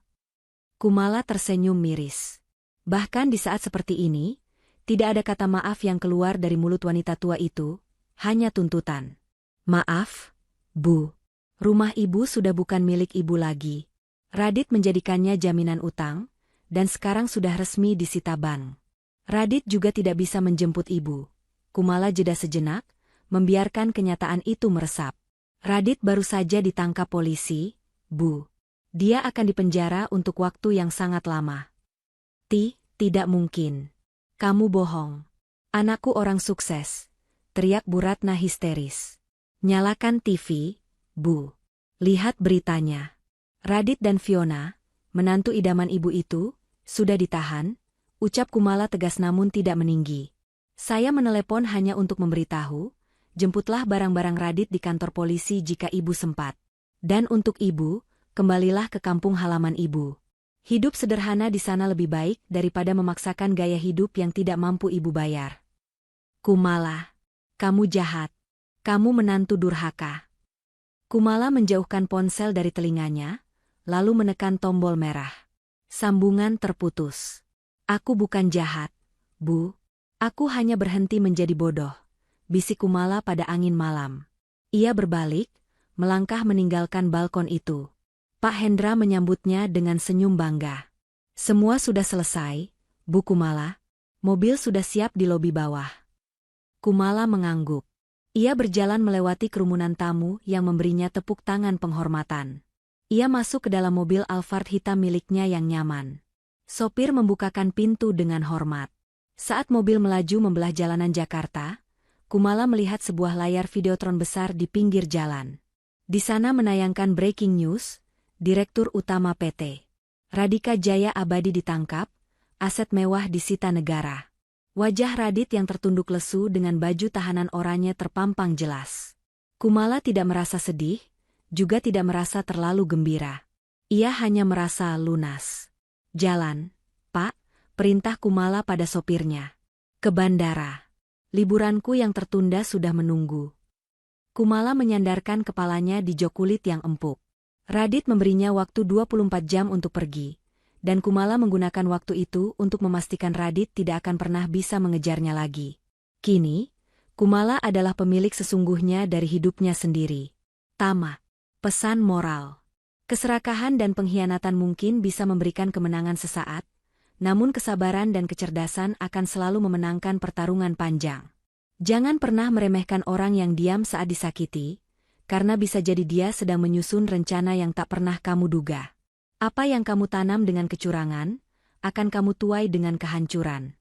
Kumala tersenyum miris. Bahkan di saat seperti ini, tidak ada kata maaf yang keluar dari mulut wanita tua itu, hanya tuntutan. Maaf, Bu. Rumah ibu sudah bukan milik ibu lagi. Radit menjadikannya jaminan utang, dan sekarang sudah resmi disita bank. Radit juga tidak bisa menjemput ibu. Kumala jeda sejenak, membiarkan kenyataan itu meresap. Radit baru saja ditangkap polisi, Bu. Dia akan dipenjara untuk waktu yang sangat lama. Tidak mungkin. Kamu bohong. Anakku orang sukses, teriak Bu Ratna histeris. Nyalakan TV, Bu. Lihat beritanya. Radit dan Fiona, menantu idaman ibu itu, sudah ditahan, Ucap Kumala tegas namun tidak meninggi. Saya menelepon hanya untuk memberitahu, jemputlah barang-barang Radit di kantor polisi jika ibu sempat. Dan untuk ibu, kembalilah ke kampung halaman ibu. Hidup sederhana di sana lebih baik daripada memaksakan gaya hidup yang tidak mampu ibu bayar. Kumala, kamu jahat. Kamu menantu durhaka. Kumala menjauhkan ponsel dari telinganya, lalu menekan tombol merah. Sambungan terputus. Aku bukan jahat, Bu. Aku hanya berhenti menjadi bodoh, bisik Kumala pada angin malam. Ia berbalik, melangkah meninggalkan balkon itu. Pak Hendra menyambutnya dengan senyum bangga. Semua sudah selesai, Bu Kumala. Mobil sudah siap di lobi bawah. Kumala mengangguk. Ia berjalan melewati kerumunan tamu yang memberinya tepuk tangan penghormatan. Ia masuk ke dalam mobil Alphard hitam miliknya yang nyaman. Sopir membukakan pintu dengan hormat. Saat mobil melaju membelah jalanan Jakarta, Kumala melihat sebuah layar videotron besar di pinggir jalan. Di sana menayangkan breaking news, Direktur Utama PT Radika Jaya Abadi ditangkap, aset mewah disita negara. Wajah Radit yang tertunduk lesu dengan baju tahanan oranye terpampang jelas. Kumala tidak merasa sedih, juga tidak merasa terlalu gembira. Ia hanya merasa lunas. Jalan, Pak, perintah Kumala pada sopirnya. Ke bandara. Liburanku yang tertunda sudah menunggu. Kumala menyandarkan kepalanya di jok kulit yang empuk. Radit memberinya waktu 24 jam untuk pergi. Dan Kumala menggunakan waktu itu untuk memastikan Radit tidak akan pernah bisa mengejarnya lagi. Kini, Kumala adalah pemilik sesungguhnya dari hidupnya sendiri. Tamat. Pesan moral. Keserakahan dan pengkhianatan mungkin bisa memberikan kemenangan sesaat, namun kesabaran dan kecerdasan akan selalu memenangkan pertarungan panjang. Jangan pernah meremehkan orang yang diam saat disakiti, karena bisa jadi dia sedang menyusun rencana yang tak pernah kamu duga. Apa yang kamu tanam dengan kecurangan, akan kamu tuai dengan kehancuran.